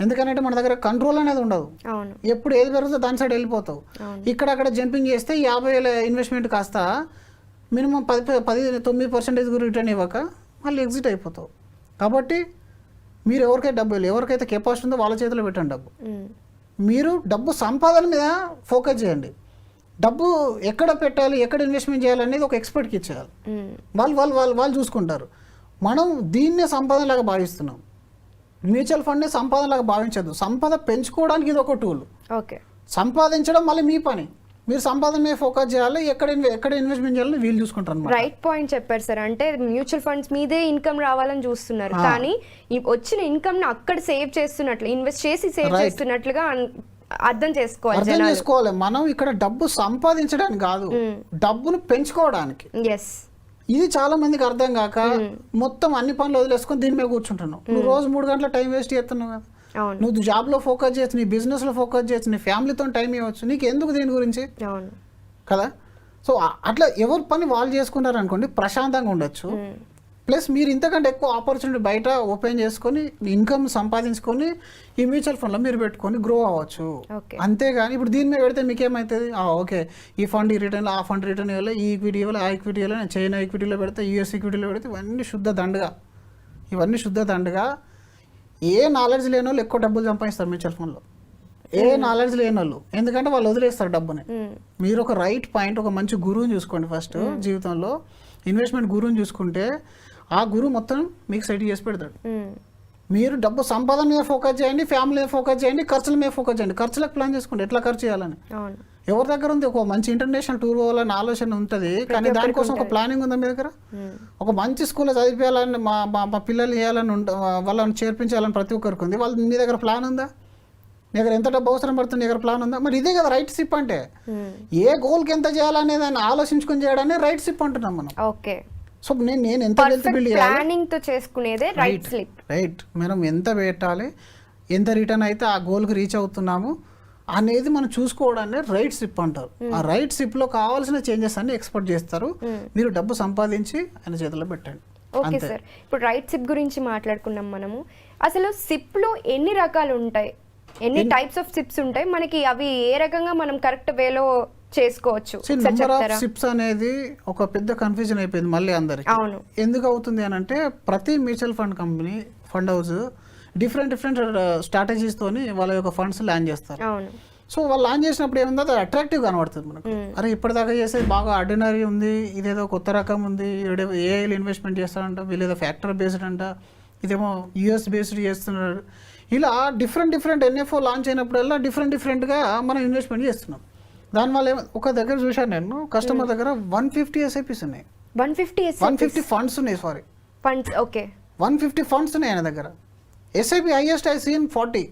ఎందుకంటే మన దగ్గర కంట్రోల్ అనేది ఉండదు. ఎప్పుడు ఏది పెరుగుతుందో దాని సైడ్ వెళ్ళిపోతావు. ఇక్కడక్కడ జంపింగ్ చేస్తే 50,000 ఇన్వెస్ట్మెంట్ కాస్త మినిమం 9% రిటర్న్ ఇవ్వక మళ్ళీ ఎగ్జిట్ అయిపోతావు. కాబట్టి మీరు ఎవరికైతే కెపాసిటీ ఉందో వాళ్ళ చేతిలో పెట్టండి డబ్బు. మీరు డబ్బు సంపాదన మీద ఫోకస్ చేయండి. డబ్బు ఎక్కడ పెట్టాలి, ఎక్కడ ఇన్వెస్ట్మెంట్ చేయాలనేది ఒక ఎక్స్పర్ట్కి ఇచ్చేయాలి. వాళ్ళు చూసుకుంటారు. మనం దీన్నే సంపాదనలాగా భావిస్తున్నాం. మ్యూచువల్ ఫండ్ని సంపాదనలాగా భావించద్దు. సంపద పెంచుకోవడానికి ఇది ఒక టూల్. ఓకే, సంపాదించడం మళ్ళీ మీ పని. మీరు సంపాదన మీద ఫోకస్ చేయాలి. ఎక్కడ ఇన్వెస్ట్మెంట్ చేయాలని వీళ్ళు చూసుకుంటారు. రైట్ పాయింట్ చెప్పారు సార్. అంటే మ్యూచువల్ ఫండ్స్ మీదే ఇన్కమ్ రావాలని చూస్తున్నారు, కానీ వచ్చిన ఇన్కమ్ ని అక్కడ సేవ్ చేస్తున్నట్లు, ఇన్వెస్ట్ చేసి సేవ్ చేస్తున్నట్లుగా అర్థం చేసుకోవాలి. మనం ఇక్కడ డబ్బు సంపాదించడానికి కాదు, డబ్బును పెంచుకోవడానికి. ఇది చాలా మందికి అర్థం కాక మొత్తం అన్ని పనులు వదిలేసుకొని దీని మీద కూర్చుంటున్నావు. నువ్వు రోజు 3 గంటల టైం వేస్ట్ చేస్తున్నావు కదా. నువ్వు జాబ్లో ఫోకస్ చేయొచ్చు, నీ బిజినెస్లో ఫోకస్ చేయొచ్చు, నీ ఫ్యామిలీతో టైం ఇవ్వచ్చు. నీకు ఎందుకు దీని గురించి కదా? సో అట్లా ఎవరి పని వాళ్ళు చేసుకున్నారు అనుకోండి, ప్రశాంతంగా ఉండొచ్చు. ప్లస్ మీరు ఇంతకంటే ఎక్కువ ఆపర్చునిటీ బయట ఓపెన్ చేసుకొని ఇన్కమ్ సంపాదించుకొని ఈ మ్యూచువల్ ఫండ్లో మీరు పెట్టుకొని గ్రో అవ్వచ్చు. అంతేగాని ఇప్పుడు దీని మీద పెడితే మీకేమవుతుంది? ఓకే, ఈ ఫండ్ ఈ రిటర్న్, ఆ ఫండ్ రిటర్న్ ఇవ్వాలి, ఈ ఈక్విటీ ఇవ్వాలి, ఆ ఈక్విటీ ఇవ్వాలి, నేను చైనా ఈక్విటీలో పెడితే, యూఎస్ ఈక్విటీలో పెడితే, ఇవన్నీ శుద్ధ దండగా. ఏ నాలెడ్జ్ లేని వాళ్ళు ఎక్కువ డబ్బులు సంపాదిస్తారు మ్యూచువల్ ఫండ్లో. ఏ నాలెడ్జ్ లేని వాళ్ళు, ఎందుకంటే వాళ్ళు వదిలేస్తారు డబ్బుని. మీరు ఒక రైట్ పాయింట్, ఒక మంచి గురువుని చూసుకోండి ఫస్ట్ జీవితంలో. ఇన్వెస్ట్మెంట్ గురువుని చూసుకుంటే ఆ గురువు మొత్తం మీకు సెట్ చేసి పెడతాడు. మీరు డబ్బు సంపాదన మీద ఫోకస్ చేయండి, ఫ్యామిలీ మీద ఫోకస్ చేయండి, ఖర్చుల మీద ఫోకస్ చేయండి. ఖర్చులకు ప్లాన్ చేసుకోండి, ఎట్లా ఖర్చు చేయాలని. ఎవరి దగ్గర ఉంది? ఒక మంచి ఇంటర్నేషనల్ టూర్ పోవాలని ఆలోచన ఉంటుంది, కానీ దానికోసం ఒక ప్లానింగ్ ఉందా మీ దగ్గర? ఒక మంచి స్కూల్లో చదివించాలని, మా పిల్లలు చేయాలని వాళ్ళని చేర్పించాలని ప్రతి ఒక్కరికి ఉంది. మీ దగ్గర ప్లాన్ ఉందా? నీ దగ్గర ఎంత డబ్బు అవసరం పడుతుంది, నీ దగ్గర ప్లాన్ ఉందా? మరి ఇదే కదా రైట్ సిప్ అంటే. ఏ గోల్కి ఎంత చేయాలనే దాన్ని ఆలోచించుకొని చేయడాన్ని రైట్ సిప్ అంటున్నాం మనం. ఓకే, సో నేను ఎంత వెల్త్ బిల్డ్ చేసుకునేదే రైట్ స్లిప్. రైట్, మనం ఎంత పెట్టాలి, ఎంత రిటర్న్ అయితే ఆ గోల్కి రీచ్ అవుతున్నాము అనేది మనం చూసుకోవడాన్ని రైట్ సిప్ అంటారు. ఆ రైట్ సిప్లో కావాల్సిన చేంజెస్ అన్ని ఎక్స్పెక్ట్ చేస్తారు. మీరు డబ్బు సంపాదించి ఆయన చేతిలో పెట్టండి. ఓకే సార్, ఇప్పుడు రైట్ సిప్ గురించి మాట్లాడుకున్నాం మనము. అసలు సిప్లో ఎన్ని రకాలు ఉంటాయి, ఎన్ని టైప్స్ ఆఫ్ సిప్స్ ఉంటాయి, మనకి అవి ఏ రకంగా మనం కరెక్ట్ వేలో చేసుకోవచ్చు? నెంబర్ ఆఫ్ సిప్స్ అనేది ఒక పెద్ద కన్ఫ్యూజన్ అయిపోయింది మళ్ళీ అందరికి. ఎందుకు అవుతుంది అని అంటే, ప్రతి mutual fund company, fund house different strategies తోని వాళ్ళ యొక్క ఫండ్స్ లాంచ్ చేస్తారు. సో వాళ్ళు లాంచ్ చేసినప్పుడు ఏముందో అది అట్రాక్టివ్ కనబడుతుంది మనకు. అరే ఇప్పటిదాకా చేసేది బాగా ఆర్డినరీ ఉంది, ఇదేదో కొత్త రకం ఉంది, ఏఐలు ఇన్వెస్ట్మెంట్ చేస్తారంట, వీళ్ళేదో ఫ్యాక్టర్ బేస్డ్ అంట, ఇదేమో యూఎస్ బేస్డ్ చేస్తున్నారు. ఇలా డిఫరెంట్ ఎన్ఎఫ్ఓ లాంచ్ అయినప్పుడల్లా డిఫరెంట్గా మనం ఇన్వెస్ట్మెంట్ చేస్తున్నాం. దానివల్ల ఒక దగ్గర చూశాను నేను, కస్టమర్ దగ్గర 150 ఎస్ఐపిస్ ఉన్నాయి, 150 ఫండ్స్ ఉన్నాయి. 150 ఫండ్స్ ఉన్నాయి ఆయన దగ్గర. ఎస్ఐపి హైయెస్ట్ ఐ సీన్ 40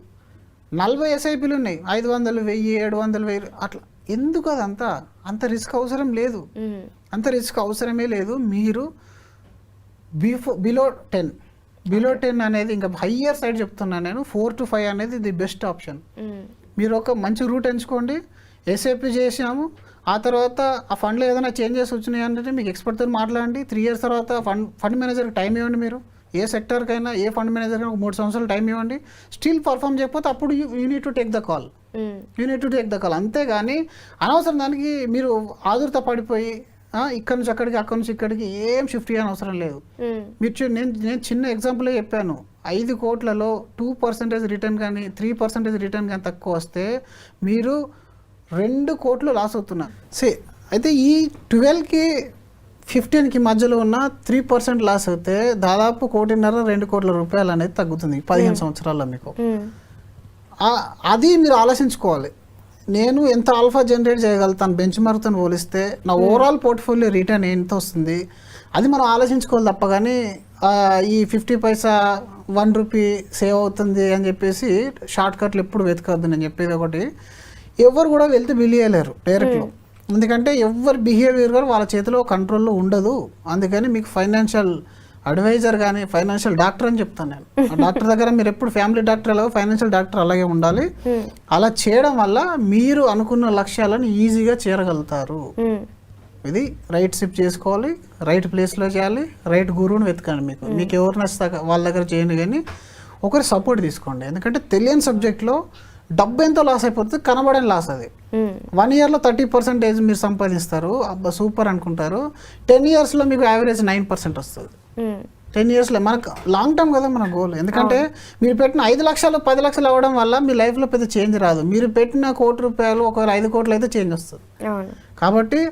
ఎస్ఐపిలు ఉన్నాయి, 500, 1000, 700, 1000 అట్లా. ఎందుకు అదంతా? అంత రిస్క్ అవసరం లేదు, అంత రిస్క్ అవసరమే లేదు. మీరు బిలో 10 అనేది, ఇంకా హయ్యర్ సైడ్ చెప్తున్నాను నేను, 4 to 5 అనేది ది బెస్ట్ ఆప్షన్. మీరు ఒక మంచి రూట్ ఎంచుకోండి, ఎస్ఐపి చేసినాము, ఆ తర్వాత ఆ ఫండ్లో ఏదైనా చేంజెస్ వచ్చినాయి అంటే మీకు ఎక్స్పర్ట్తో మాట్లాడండి. 3 years తర్వాత ఫండ్ మేనేజర్కి టైం ఇవ్వండి. మీరు ఏ సెక్టర్కైనా, ఏ ఫండ్ మేనేజర్కైనా ఒక 3 సంవత్సరాలు టైం ఇవ్వండి. స్టిల్ పర్ఫామ్ చేయకపోతే అప్పుడు you need to take the call. అంతేగాని అనవసరం దానికి మీరు ఆదుర్త పడిపోయి ఇక్కడ నుంచి అక్కడికి, అక్కడ నుంచి ఇక్కడికి ఏం షిఫ్ట్ చేయని అవసరం లేదు. మీరు నేను చిన్న ఎగ్జాంపుల్ చెప్పాను. 5 కోట్లలో 2% రిటర్న్ కానీ 3% రిటర్న్ కానీ తక్కువ వస్తే మీరు 2 కోట్లు లాస్ అవుతున్నారు. అయితే ఈ 12కి 15కి మధ్యలో ఉన్న 3% లాస్ అయితే దాదాపు 1.5-2 కోట్ల రూపాయలు అనేది తగ్గుతుంది 15 సంవత్సరాల్లో మీకు. అది మీరు ఆలోచించుకోవాలి, నేను ఎంత ఆల్ఫా జనరేట్ చేయగలుగుతాను బెంచ్ మార్క్తో పోలిస్తే, నా ఓవరాల్ పోర్ట్ఫోలియో రిటర్న్ ఎంత వస్తుంది, అది మనం ఆలోచించుకోవాలి తప్ప కానీ ఈ 50 పైసా 1 రూపీ సేవ్ అవుతుంది అని చెప్పేసి షార్ట్ కట్లు ఎప్పుడు వెతకద్దు. నేను చెప్పేది ఒకటి, ఎవరు కూడా వెళ్తే బిలియలేరు డైరెక్ట్లో, ఎందుకంటే ఎవరి బిహేవియర్ కూడా వాళ్ళ చేతిలో కంట్రోల్లో ఉండదు. అందుకని మీకు ఫైనాన్షియల్ అడ్వైజర్ కానీ ఫైనాన్షియల్ డాక్టర్ అని చెప్తాను నేను. ఆ డాక్టర్ దగ్గర మీరు ఎప్పుడు ఫ్యామిలీ డాక్టర్ ఎలాగో ఫైనాన్షియల్ డాక్టర్ అలాగే ఉండాలి. అలా చేయడం వల్ల మీరు అనుకున్న లక్ష్యాలను ఈజీగా చేరగలుగుతారు. ఇది రైట్ సిప్ చేసుకోవాలి, రైట్ ప్లేస్లో చేయాలి, రైట్ గురువుని వెతకండి. మీకు ఎవరు నచ్చితే వాళ్ళ దగ్గర చేయండి, కానీ ఒకరి సపోర్ట్ తీసుకోండి. ఎందుకంటే తెలియని సబ్జెక్ట్లో డబ్బు ఎంతో లాస్ అయిపోతుంది, కనబడని లాస్ అది. 1 ఇయర్లో 30% మీరు సంపాదిస్తారు, అబ్బా సూపర్ అనుకుంటారు. 10 ఇయర్స్లో మీకు యావరేజ్ 9% వస్తుంది. 10 ఇయర్స్లో మనకు లాంగ్ టర్మ్ కదా మన గోల్. ఎందుకంటే మీరు పెట్టిన 5 లక్షలు 10 లక్షలు అవ్వడం వల్ల మీ లైఫ్లో పెద్ద చేంజ్ రాదు. మీరు పెట్టిన 1 కోటి రూపాయలు ఒకవేళ 5 కోట్లు అయితే చేంజ్ వస్తుంది. కాబట్టి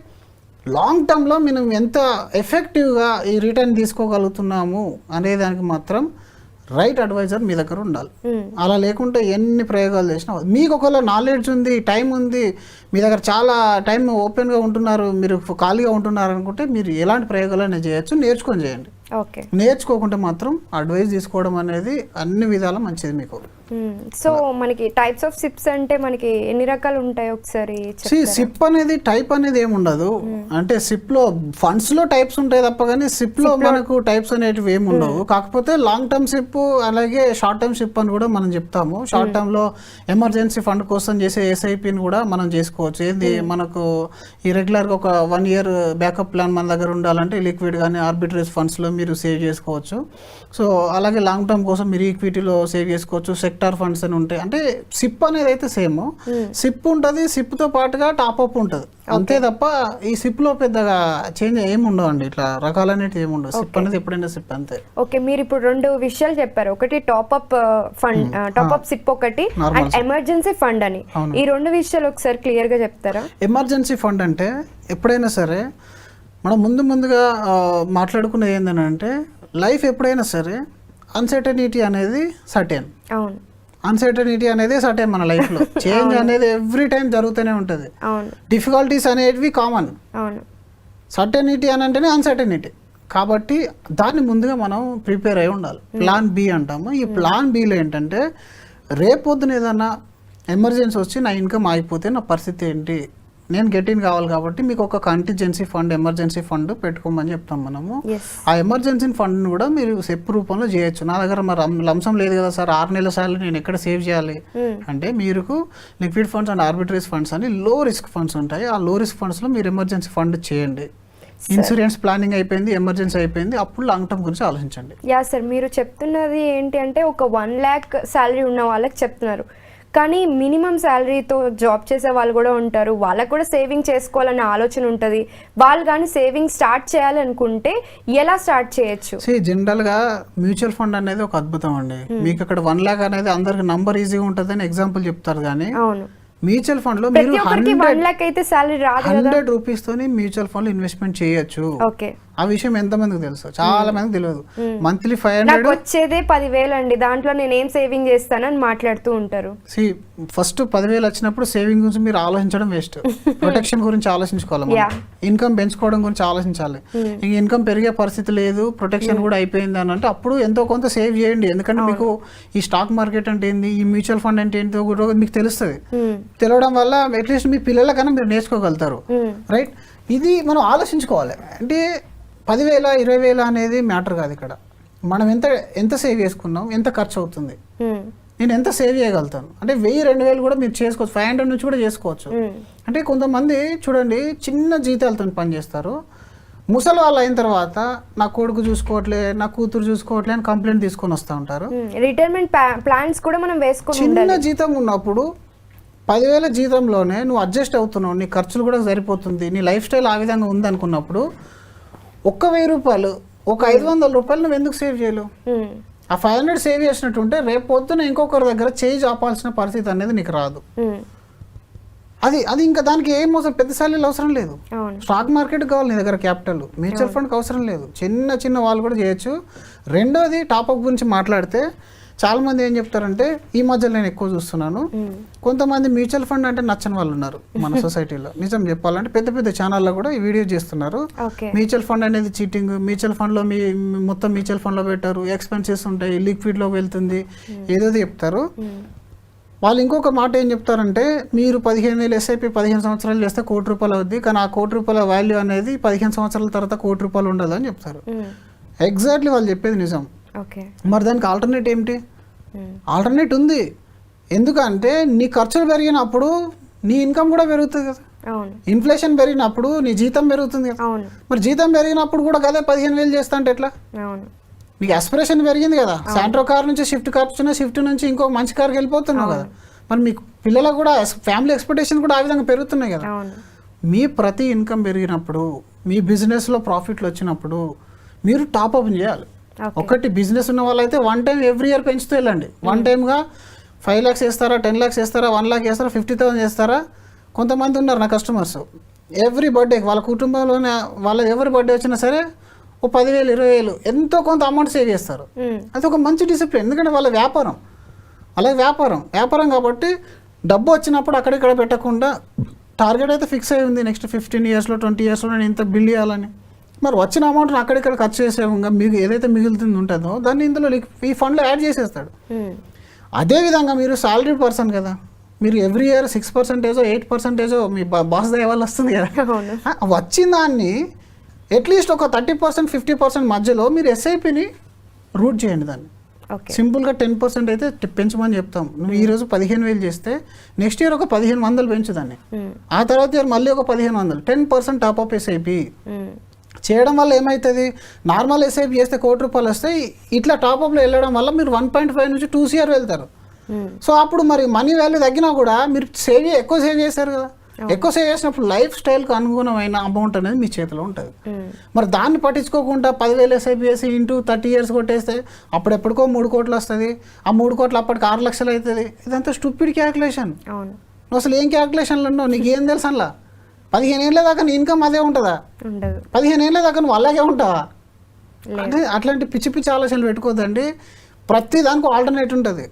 లాంగ్ టర్మ్లో మనం ఎంత ఎఫెక్టివ్గా ఈ రిటర్న్ తీసుకోగలుగుతున్నాము అనే దానికి మాత్రం రైట్ అడ్వైజర్ మీ దగ్గర ఉండాలి. అలా లేకుంటే ఎన్ని ప్రయోగాలు చేసినా, మీకు ఒకవేళ నాలెడ్జ్ ఉంది, టైం ఉంది, మీ దగ్గర చాలా టైం ఓపెన్గా ఉంటున్నారు, మీరు ఖాళీగా ఉంటున్నారు అనుకుంటే మీరు ఎలాంటి ప్రయోగాలైనా చేయొచ్చు, నేర్చుకొని చేయండి. నేర్చుకోకుంటే మాత్రం అడ్వైజ్ తీసుకోవడం అనేది అన్ని విధాలా మంచిది మీకు. సో మనకి టైప్స్ ఆఫ్ సిప్స్ అంటే మనకి ఎన్ని రకాలు ఉంటాయి ఒకసారి? సిప్ అనేది టైప్ అనేది ఏమి ఉండదు. అంటే సిప్ లో ఫండ్స్ లో టైప్స్ ఉంటాయి తప్ప కానీ సిప్ లో మనకు టైప్స్ అనేటివి ఏమి ఉండవు. కాకపోతే లాంగ్ టర్మ్ సిప్ అలాగే షార్ట్ టర్మ్ సిప్ అని కూడా మనం చెప్తాము. షార్ట్ టర్మ్ లో ఎమర్జెన్సీ ఫండ్ కోసం చేసే ఎస్ఐపిని కూడా మనం చేసుకోవచ్చు. ఏంది మనకు ఈ రెగ్యులర్ గా ఒక 1 ఇయర్ బ్యాకప్ ప్లాన్ మన దగ్గర ఉండాలంటే లిక్విడ్ కానీ ఆర్బిట్రేజ్ ఫండ్స్ లో మీరు సేవ్ చేసుకోవచ్చు. సో అలాగే లాంగ్ టర్మ్ కోసం మీరు ఈక్విటీలో సేవ్ చేసుకోవచ్చు. సెక్టార్ ఫండ్స్ అని ఉంటాయి. అంటే సిప్ అనేది అయితే సేమ్ సిప్ ఉంటుంది, సిప్ తో పాటుగా టాప్అప్ ఉంటుంది అంతే తప్ప ఈ సిప్ లో పెద్దగా చేంజ్ ఏమి ఉండవు అండి. ఇట్లా రకాలు అనేది ఏమి ఉండవు. సిప్ అనేది ఎప్పుడైనా సిప్ అంతే. ఓకే, మీరు ఇప్పుడు 2 విషయాలు చెప్పారు. ఒకటి టాప్అప్ ఫండ్, టాప్అప్ సిప్ ఒకటి, అండ్ ఎమర్జెన్సీ ఫండ్ అని. ఈ 2 విషయాలు ఒకసారి క్లియర్ గా చెప్తారా? ఎమర్జెన్సీ ఫండ్ అంటే ఎప్పుడైనా సరే మనం ముందుగా మాట్లాడుకునేది ఏంటంటే లైఫ్ ఎప్పుడైనా సరే అన్సర్టనిటీ అనేది సర్టెన్. అవును, అన్సర్టనిటీ అనేది సర్టెన్ మన లైఫ్లో. చేంజ్ అనేది ఎవ్రీ టైం జరుగుతూనే ఉంటుంది. డిఫికల్టీస్ అనేటివి కామన్. సర్టెనిటీ అని అంటేనే అన్సర్టనిటీ. కాబట్టి దాన్ని ముందుగా మనం ప్రిపేర్ అయి ఉండాలి. ప్లాన్ బి అంటాము. ఈ ప్లాన్ బిలో ఏంటంటే రేపొద్దున ఏదన్నా ఎమర్జెన్సీ వచ్చి నా ఇన్కమ్ ఆగిపోతే నా పరిస్థితి ఏంటి, నేను గెట్ ఇన్ కావాలి. కాబట్టి మీకు ఒక కంటింజెన్సీ ఫండ్, ఎమర్జెన్సీ ఫండ్ పెట్టుకోమని చెప్తాం మనము. ఆ ఎమర్జెన్సీ ఫండ్ని కూడా మీరు సెప్ రూపంలో చేయొచ్చు. నా దగ్గర మరి లంసం లేదు కదా సార్, 6 నెలల సార్లు నేను ఎక్కడ సేవ్ చేయాలి అంటే మీకు liquid funds and arbitrage funds అని లో రిస్క్ ఫండ్స్ ఉంటాయి. ఆ లో రిస్క్ ఫండ్స్లో మీరు ఎమర్జెన్సీ ఫండ్ చేయండి. ఇన్సూరెన్స్ ప్లానింగ్ అయిపోయింది, ఎమర్జెన్సీ అయిపోయింది, అప్పుడు లాంగ్ టర్మ్ గురించి ఆలోచించండి. యా సార్, మీరు చెప్తున్నది ఏంటి అంటే ఒక 1 lakh శాలరీ ఉన్న వాళ్ళకి చెప్తున్నారు. కానీ మినిమం శాలరీతో జాబ్ చేసే వాళ్ళు కూడా ఉంటారు, వాళ్ళకు కూడా సేవింగ్ చేసుకోవాలనే ఆలోచన ఉంటుంది. వాళ్ళు కానీ సేవింగ్ స్టార్ట్ చేయాలనుకుంటే ఎలా స్టార్ట్ చేయొచ్చు? జనరల్గా మ్యూచువల్ ఫండ్ అనేది ఒక అద్భుతం అండి. మీకు అక్కడ 1 lakh అనేది అందరికి నంబర్ ఈజీగా ఉంటుంది అని ఎగ్జాంపుల్ చెప్తారు. కానీ అవును, మ్యూచువల్ ఫండ్ లో మీరు 1 lakh అయితే శాలరీ రాదు. 100 రూపీస్ తోని మ్యూచువల్ ఫండ్ లో ఇన్వెస్ట్మెంట్ చేయొచ్చు. ఓకే, ఆ విషయం ఎంత మందికి తెలుసు? చాలా మందికి తెలియదు. మంత్లీ 500 వచ్చేదే 10,000 అండి, దాంట్లో నేను ఏం సేవింగ్ చేస్తానని మాట్లాడుతూ ఉంటారు. ఫస్ట్ 10,000 వచ్చినప్పుడు సేవింగ్ గురించి మీరు ఆలోచించడం వేస్ట్. ప్రొటెక్షన్ గురించి ఆలోచించుకోవాలి, ఇన్కమ్ పెంచుకోవడం గురించి ఆలోచించాలి. ఇంక ఇన్కమ్ పెరిగే పరిస్థితి లేదు, ప్రొటెక్షన్ కూడా అయిపోయింది అని అంటే అప్పుడు ఎంతో కొంత సేవ్ చేయండి. ఎందుకంటే మీకు ఈ స్టాక్ మార్కెట్ అంటే ఏంది, ఈ మ్యూచువల్ ఫండ్ అంటే ఏంటో కూడా మీకు తెలుస్తుంది. తెలియడం వల్ల అట్లీస్ట్ మీ పిల్లలకన్నా మీరు నేర్చుకోగలుగుతారు. రైట్, ఇది మనం ఆలోచించుకోవాలి. అంటే 10,000 20,000 అనేది మ్యాటర్ కాదు. ఇక్కడ మనం ఎంత సేవ్ చేసుకున్నాం, ఎంత ఖర్చు అవుతుంది, నేను ఎంత సేవ్ చేయగలుగుతాను అంటే 1000-2000 కూడా మీరు చేసుకోవచ్చు. 500 నుంచి కూడా చేసుకోవచ్చు. అంటే కొంతమంది చూడండి చిన్న జీతాలతో పనిచేస్తారు, ముసలి వాళ్ళు అయిన తర్వాత నా కొడుకు చూసుకోవట్లే, నా కూతురు చూసుకోవట్లే అని కంప్లైంట్ తీసుకొని వస్తూ ఉంటారు. రిటైర్మెంట్ ప్లాన్స్ కూడా మనం వేసుకోవాలి. చిన్న జీతం ఉన్నప్పుడు 10,000 జీతంలోనే నువ్వు అడ్జస్ట్ అవుతున్నావు, నీ ఖర్చులు కూడా సరిపోతుంది, నీ లైఫ్ స్టైల్ ఆ విధంగా ఉంది అనుకున్నప్పుడు 1,000 రూపాయలు, ఒక 500 రూపాయలు నువ్వు ఎందుకు సేవ్ చేయలేవు? ఆ 500 సేవ్ చేసినట్టుంటే రేపు పొద్దున ఇంకొకరి దగ్గర చేయి ఆపాల్సిన పరిస్థితి అనేది నీకు రాదు. అది ఇంకా దానికి ఏం అవసరం, పెద్ద సాలరీలు అవసరం లేదు. అవును. స్టాక్ మార్కెట్ కావాలి నీ దగ్గర క్యాపిటల్, మ్యూచువల్ ఫండ్కి అవసరం లేదు. చిన్న చిన్న వాళ్ళు కూడా చేయొచ్చు. రెండోది టాప్అప్ గురించి మాట్లాడితే చాలామంది ఏం చెప్తారంటే, ఈ మధ్యలో నేను ఎక్కువ చూస్తున్నాను, కొంతమంది మ్యూచువల్ ఫండ్ అంటే నచ్చని వాళ్ళు ఉన్నారు మన సొసైటీలో. నిజం చెప్పాలంటే పెద్ద పెద్ద ఛానల్లో కూడా ఈ వీడియో చేస్తున్నారు. మ్యూచువల్ ఫండ్ అనేది చీటింగ్, మ్యూచువల్ ఫండ్లో మొత్తం మ్యూచువల్ ఫండ్లో పెట్టారు, ఎక్స్పెన్సెస్ ఉంటాయి, లిక్విడ్లో వెళ్తుంది, ఏదో చెప్తారు. వాళ్ళు ఇంకొక మాట ఏం చెప్తారంటే, మీరు 15,000 ఎస్ఐపి 15 సంవత్సరాలు చేస్తే ₹1 కోటి అవుద్ది, కానీ ఆ ₹1 కోటి వాల్యూ అనేది 15 సంవత్సరాల తర్వాత ₹1 కోటి ఉండదు అని చెప్తారు. ఎగ్జాక్ట్లీ వాళ్ళు చెప్పేది నిజం. మరి దానికి ఆల్టర్నేట్ ఏమిటి? ఆల్టర్నేట్ ఉంది. ఎందుకంటే నీ ఖర్చులు పెరిగినప్పుడు నీ ఇన్కమ్ కూడా పెరుగుతుంది కదా. ఇన్ఫ్లేషన్ పెరిగినప్పుడు నీ జీతం పెరుగుతుంది కదా. మరి జీతం పెరిగినప్పుడు కూడా కదా 15,000 చేస్తా అంటే ఎట్లా? నీకు ఆస్పిరేషన్ పెరిగింది కదా, శాంట్రో కార్ నుంచి షిఫ్ట్ కార్ వచ్చినా, షిఫ్ట్ నుంచి ఇంకో మంచి కార్కి వెళ్ళిపోతున్నావు కదా. మరి మీకు పిల్లలకు కూడా ఫ్యామిలీ ఎక్స్పెక్టేషన్ కూడా ఆ విధంగా పెరుగుతున్నాయి కదా. మీ ప్రతి ఇన్కమ్ పెరిగినప్పుడు, మీ బిజినెస్లో ప్రాఫిట్లు వచ్చినప్పుడు మీరు టాప్అప్ చేయాలి. ఒకటి బిజినెస్ ఉన్న వాళ్ళైతే 1 టైం ఎవ్రీ ఇయర్ పెంచుతూ వెళ్ళండి. 1 టైమ్గా 5 lakhs వేస్తారా, 10 lakhs వేస్తారా, 1 lakh వేస్తారా, 50,000 చేస్తారా. కొంతమంది ఉన్నారు నా కస్టమర్స్, ఎవ్రీ బర్త్డే వాళ్ళ కుటుంబంలోనే వాళ్ళ ఎవరి బర్త్డే వచ్చినా సరే ఓ 10,000 20,000 ఎంతో కొంత అమౌంట్ సేవ్ చేస్తారు. అది ఒక మంచి డిసిప్లిన్. ఎందుకంటే వాళ్ళ వ్యాపారం, అలాగే వ్యాపారం కాబట్టి డబ్బు వచ్చినప్పుడు అక్కడిక్కడ పెట్టకుండా టార్గెట్ అయితే ఫిక్స్ అయి ఉంది, నెక్స్ట్ 15 yearsలో 20 yearsలో నేను ఇంత బిల్ చేయాలని. మరి వచ్చిన అమౌంట్ని అక్కడిక్కడ ఖర్చు చేసేవంగా మీకు ఏదైతే మిగులుతుంది ఉంటుందో దాన్ని ఇందులో ఈ ఫండ్లో యాడ్ చేసేస్తాడు. అదేవిధంగా మీరు సాలరీ పర్సన్ కదా, మీరు ఎవ్రీ ఇయర్ 6% 8% మీ బాస్ దయ వల్ల వస్తుంది కదా. వచ్చిన దాన్ని అట్లీస్ట్ ఒక 30% 50% మధ్యలో మీరు ఎస్ఐపిని రూట్ చేయండి. దాన్ని సింపుల్గా 10% అయితే పెంచమని చెప్తాం. నువ్వు ఈరోజు 15,000 చేస్తే నెక్స్ట్ ఇయర్ ఒక 1,500 పెంచు దాన్ని, ఆ తర్వాత ఇయర్ మళ్ళీ ఒక 1,500, 10% టాప్అప్ ఎస్ఐపి చేయడం వల్ల ఏమవుతుంది, నార్మల్ ఎస్ఐపి చేస్తే ₹1 కోటి వస్తాయి, ఇట్లా టాప్అప్లో వెళ్ళడం వల్ల మీరు 1.5 నుంచి 2 CR వెళ్తారు. సో అప్పుడు మరి మనీ వాల్యూ తగ్గినా కూడా మీరు ఎక్కువ సేవ్ చేస్తారు కదా. ఎక్కువ సేవ్ చేసినప్పుడు లైఫ్ స్టైల్కి అనుగుణమైన అమౌంట్ అనేది మీ చేతిలో ఉంటుంది. మరి దాన్ని పట్టించుకోకుండా 10,000 ఎస్ఐపి వేసి ఇంటూ 30 years కొట్టేస్తే అప్పుడు ఎప్పటికో 3 కోట్లు వస్తుంది. ఆ 3 కోట్లు అప్పటికి 6 లక్షలు అవుతుంది. ఇదంతా స్టూపిడ్ క్యాల్కులేషన్. నువ్వు అసలు ఏం క్యాల్కులేషన్లు ఉన్నావు, నీకు ఏం తెలుసు అలా? 15 ఏళ్ళ దాకా నీ ఇన్కమ్ అదే ఉంటుందా? 15 ఏళ్ళ దాకా నువ్వు అలాగే ఉంటావా? అంటే అట్లాంటి పిచ్చి పిచ్చి ఆలోచనలు పెట్టుకోవద్దండి. ప్రతి దానికి ఆల్టర్నేట్ ఉంటుంది.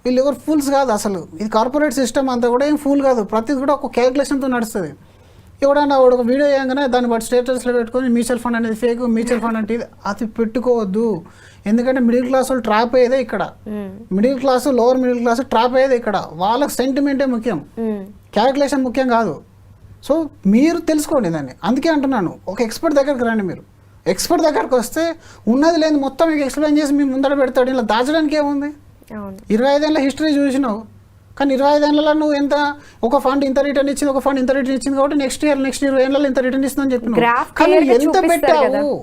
వీళ్ళు ఎవరు ఫూల్స్ కాదు అసలు. ఇది కార్పొరేట్ సిస్టమ్ అంతా కూడా ఏం ఫూల్ కాదు. ప్రతిది కూడా ఒక క్యాల్కులేషన్తో నడుస్తుంది. ఎవడన్నా ఒక వీడియో చేయగానే దాన్ని బట్టి స్టేటస్లో పెట్టుకొని మ్యూచువల్ ఫండ్ అనేది ఫేక్, మ్యూచువల్ ఫండ్ అంటే అది పెట్టుకోవద్దు. ఎందుకంటే మిడిల్ క్లాస్ వాళ్ళు ట్రాప్ అయ్యేదే ఇక్కడ. Middle class, lower middle class trap అయ్యేదే ఇక్కడ. వాళ్ళకి సెంటిమెంటే ముఖ్యం, క్యాల్కులేషన్ ముఖ్యం కాదు. సో మీరు తెలుసుకోండి దాన్ని. అందుకే అంటున్నాను, ఒక ఎక్స్పర్ట్ దగ్గరికి రండి. మీరు ఎక్స్పర్ట్ దగ్గరకు వస్తే ఉన్నది లేదు మొత్తం మీకు ఎక్స్ప్లెయిన్ చేసి మీ ముందర పెడతాడు. ఇలా దాచడానికి ఏముంది? 25 ఏళ్ళ హిస్టరీ చూసినావు, కానీ 25 ఏళ్ళలో నువ్వు ఎంత, ఒక ఫండ్ ఇంత రిటర్న్ ఇచ్చింది, ఒక ఫండ్ ఇంత రిటర్న్ ఇచ్చింది కాబట్టి నెక్స్ట్ 20 ఏళ్ళలో ఇంత రిటర్న్ ఇస్తుందని చెప్పినావు. కానీ ఎంత పెట్టావు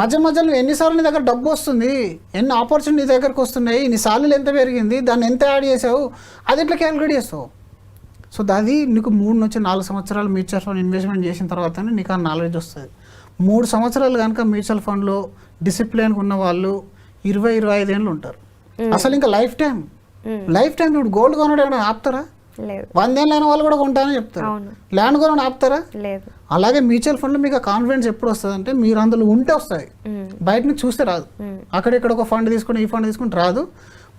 మధ్యలో ఎన్నిసార్లు నీ దగ్గర డబ్బు వస్తుంది, ఎన్ని ఆపర్చునిటీ నీ దగ్గరకు వస్తున్నాయి, నీ సాలరీలు ఎంత పెరిగింది, దాన్ని ఎంత యాడ్ చేసావు, అది ఎట్లా క్యాలిక్యులేట్ చేస్తావు? సో అది నీకు 3 నుంచి 4 సంవత్సరాలు మ్యూచువల్ ఫండ్ ఇన్వెస్ట్మెంట్ చేసిన తర్వాతనే నీకు ఆ నాలెడ్జ్ వస్తుంది. 3 సంవత్సరాలు కనుక మ్యూచువల్ ఫండ్లో డిసిప్లిన్గా ఉన్న వాళ్ళు 20-25 ఏళ్ళు ఉంటారు. అసలు ఇంకా లైఫ్ టైం ఇప్పుడు గోల్డ్ కొనడం ఆపుతారా? 100 ఏళ్ళైన వాళ్ళు కూడా కొంటారని చెప్తారు. ల్యాండ్ కొనడం ఆపుతారా? అలాగే మ్యూచువల్ ఫండ్లో మీకు కాన్ఫిడెన్స్ ఎప్పుడు వస్తుంది అంటే మీరు అందులో ఉంటే వస్తుంది, బయట నుంచి చూస్తే రాదు. అక్కడిక్కడ ఒక ఫండ్ తీసుకొని ఈ ఫండ్ తీసుకొని రాదు.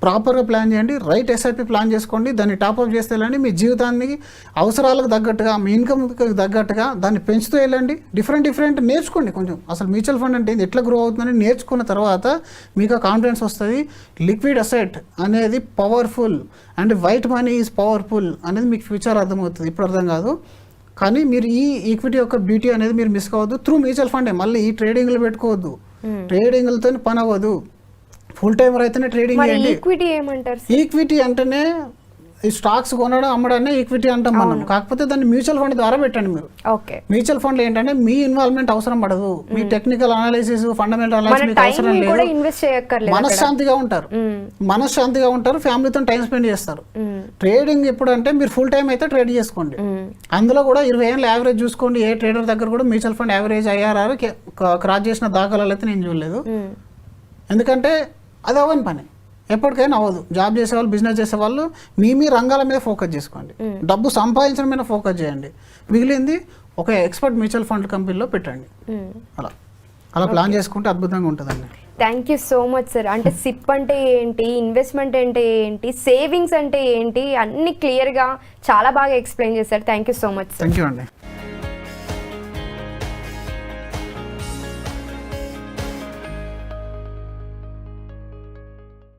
ప్రాపర్గా ప్లాన్ చేయండి, రైట్ ఎస్ఐపి ప్లాన్ చేసుకోండి, దాన్ని టాప్అప్ చేస్తే వెళ్ళండి. మీ జీవితానికి అవసరాలకు తగ్గట్టుగా, మీ ఇన్కమ్కి తగ్గట్టుగా దాన్ని పెంచుతూ వెళ్ళండి. డిఫరెంట్ నేర్చుకోండి కొంచెం. అసలు మ్యూచువల్ ఫండ్ అంటే ఎట్లా గ్రో అవుతుందని నేర్చుకున్న తర్వాత మీకు ఆ కాన్ఫిడెన్స్ వస్తుంది. లిక్విడ్ అసెట్ అనేది powerful and white money is powerful అనేది మీకు ఫ్యూచర్ అర్థమవుతుంది. ఇప్పుడు అర్థం కాదు, కానీ మీరు ఈ ఈక్విటీ యొక్క బ్యూటీ అనేది మీరు మిస్ కావద్దు. త్రూ మ్యూచువల్ ఫండే, మళ్ళీ ఈ ట్రేడింగ్లు పెట్టుకోవద్దు. ట్రేడింగ్లతో పని అవ్వదు. ఫుల్ టైమర్ అయితేనే ట్రేడింగ్ చేయండి. ఈక్విటీ అంటేనే ఈ స్టాక్స్ కొనడం అమ్మడాన్ని ఈక్విటీ అంటాం మనం. కాకపోతే దాన్ని మ్యూచువల్ ఫండ్ ద్వారా పెట్టండి మీరు. మ్యూచువల్ ఫండ్ ఏంటంటే మీ ఇన్వాల్వ్మెంట్ అవసరం పడదు. మీ టెక్నికల్ అనాలిసిస్, ఫండమెంటల్ అనాలిసిస్ మీకు అవసరం లేదు. మనశ్శాంతిగా ఉంటారు, ఫ్యామిలీతో టైం స్పెండ్ చేస్తారు. ట్రేడింగ్ ఎప్పుడు అంటే మీరు ఫుల్ టైం అయితే ట్రేడ్ చేసుకోండి. అందులో కూడా 20 ఏళ్ళ యావరేజ్ చూసుకోండి. ఏ ట్రేడర్ దగ్గర కూడా mutual fund average IRR cross చేసిన దాఖలాలు అయితే నేను చూడలేదు. ఎందుకంటే అది అవ్వని పని. ఎప్పటికైనా అవ్వదు. జాబ్ చేసేవాళ్ళు, బిజినెస్ చేసేవాళ్ళు మీ రంగాల మీద ఫోకస్ చేసుకోండి, డబ్బు సంపాదించడం మీద ఫోకస్ చేయండి, మిగిలింది ఒక ఎక్స్పర్ట్ మ్యూచువల్ ఫండ్ కంపెనీలో పెట్టండి. అలా ప్లాన్ చేసుకుంటే అద్భుతంగా ఉంటుందండి. Thank you so much sir. అంటే సిప్ అంటే ఏంటి, ఇన్వెస్ట్మెంట్ అంటే ఏంటి, సేవింగ్స్ అంటే ఏంటి, అన్ని క్లియర్గా చాలా బాగా ఎక్స్ప్లెయిన్ చేశారు. Thank you so much sir. Thank you అండి.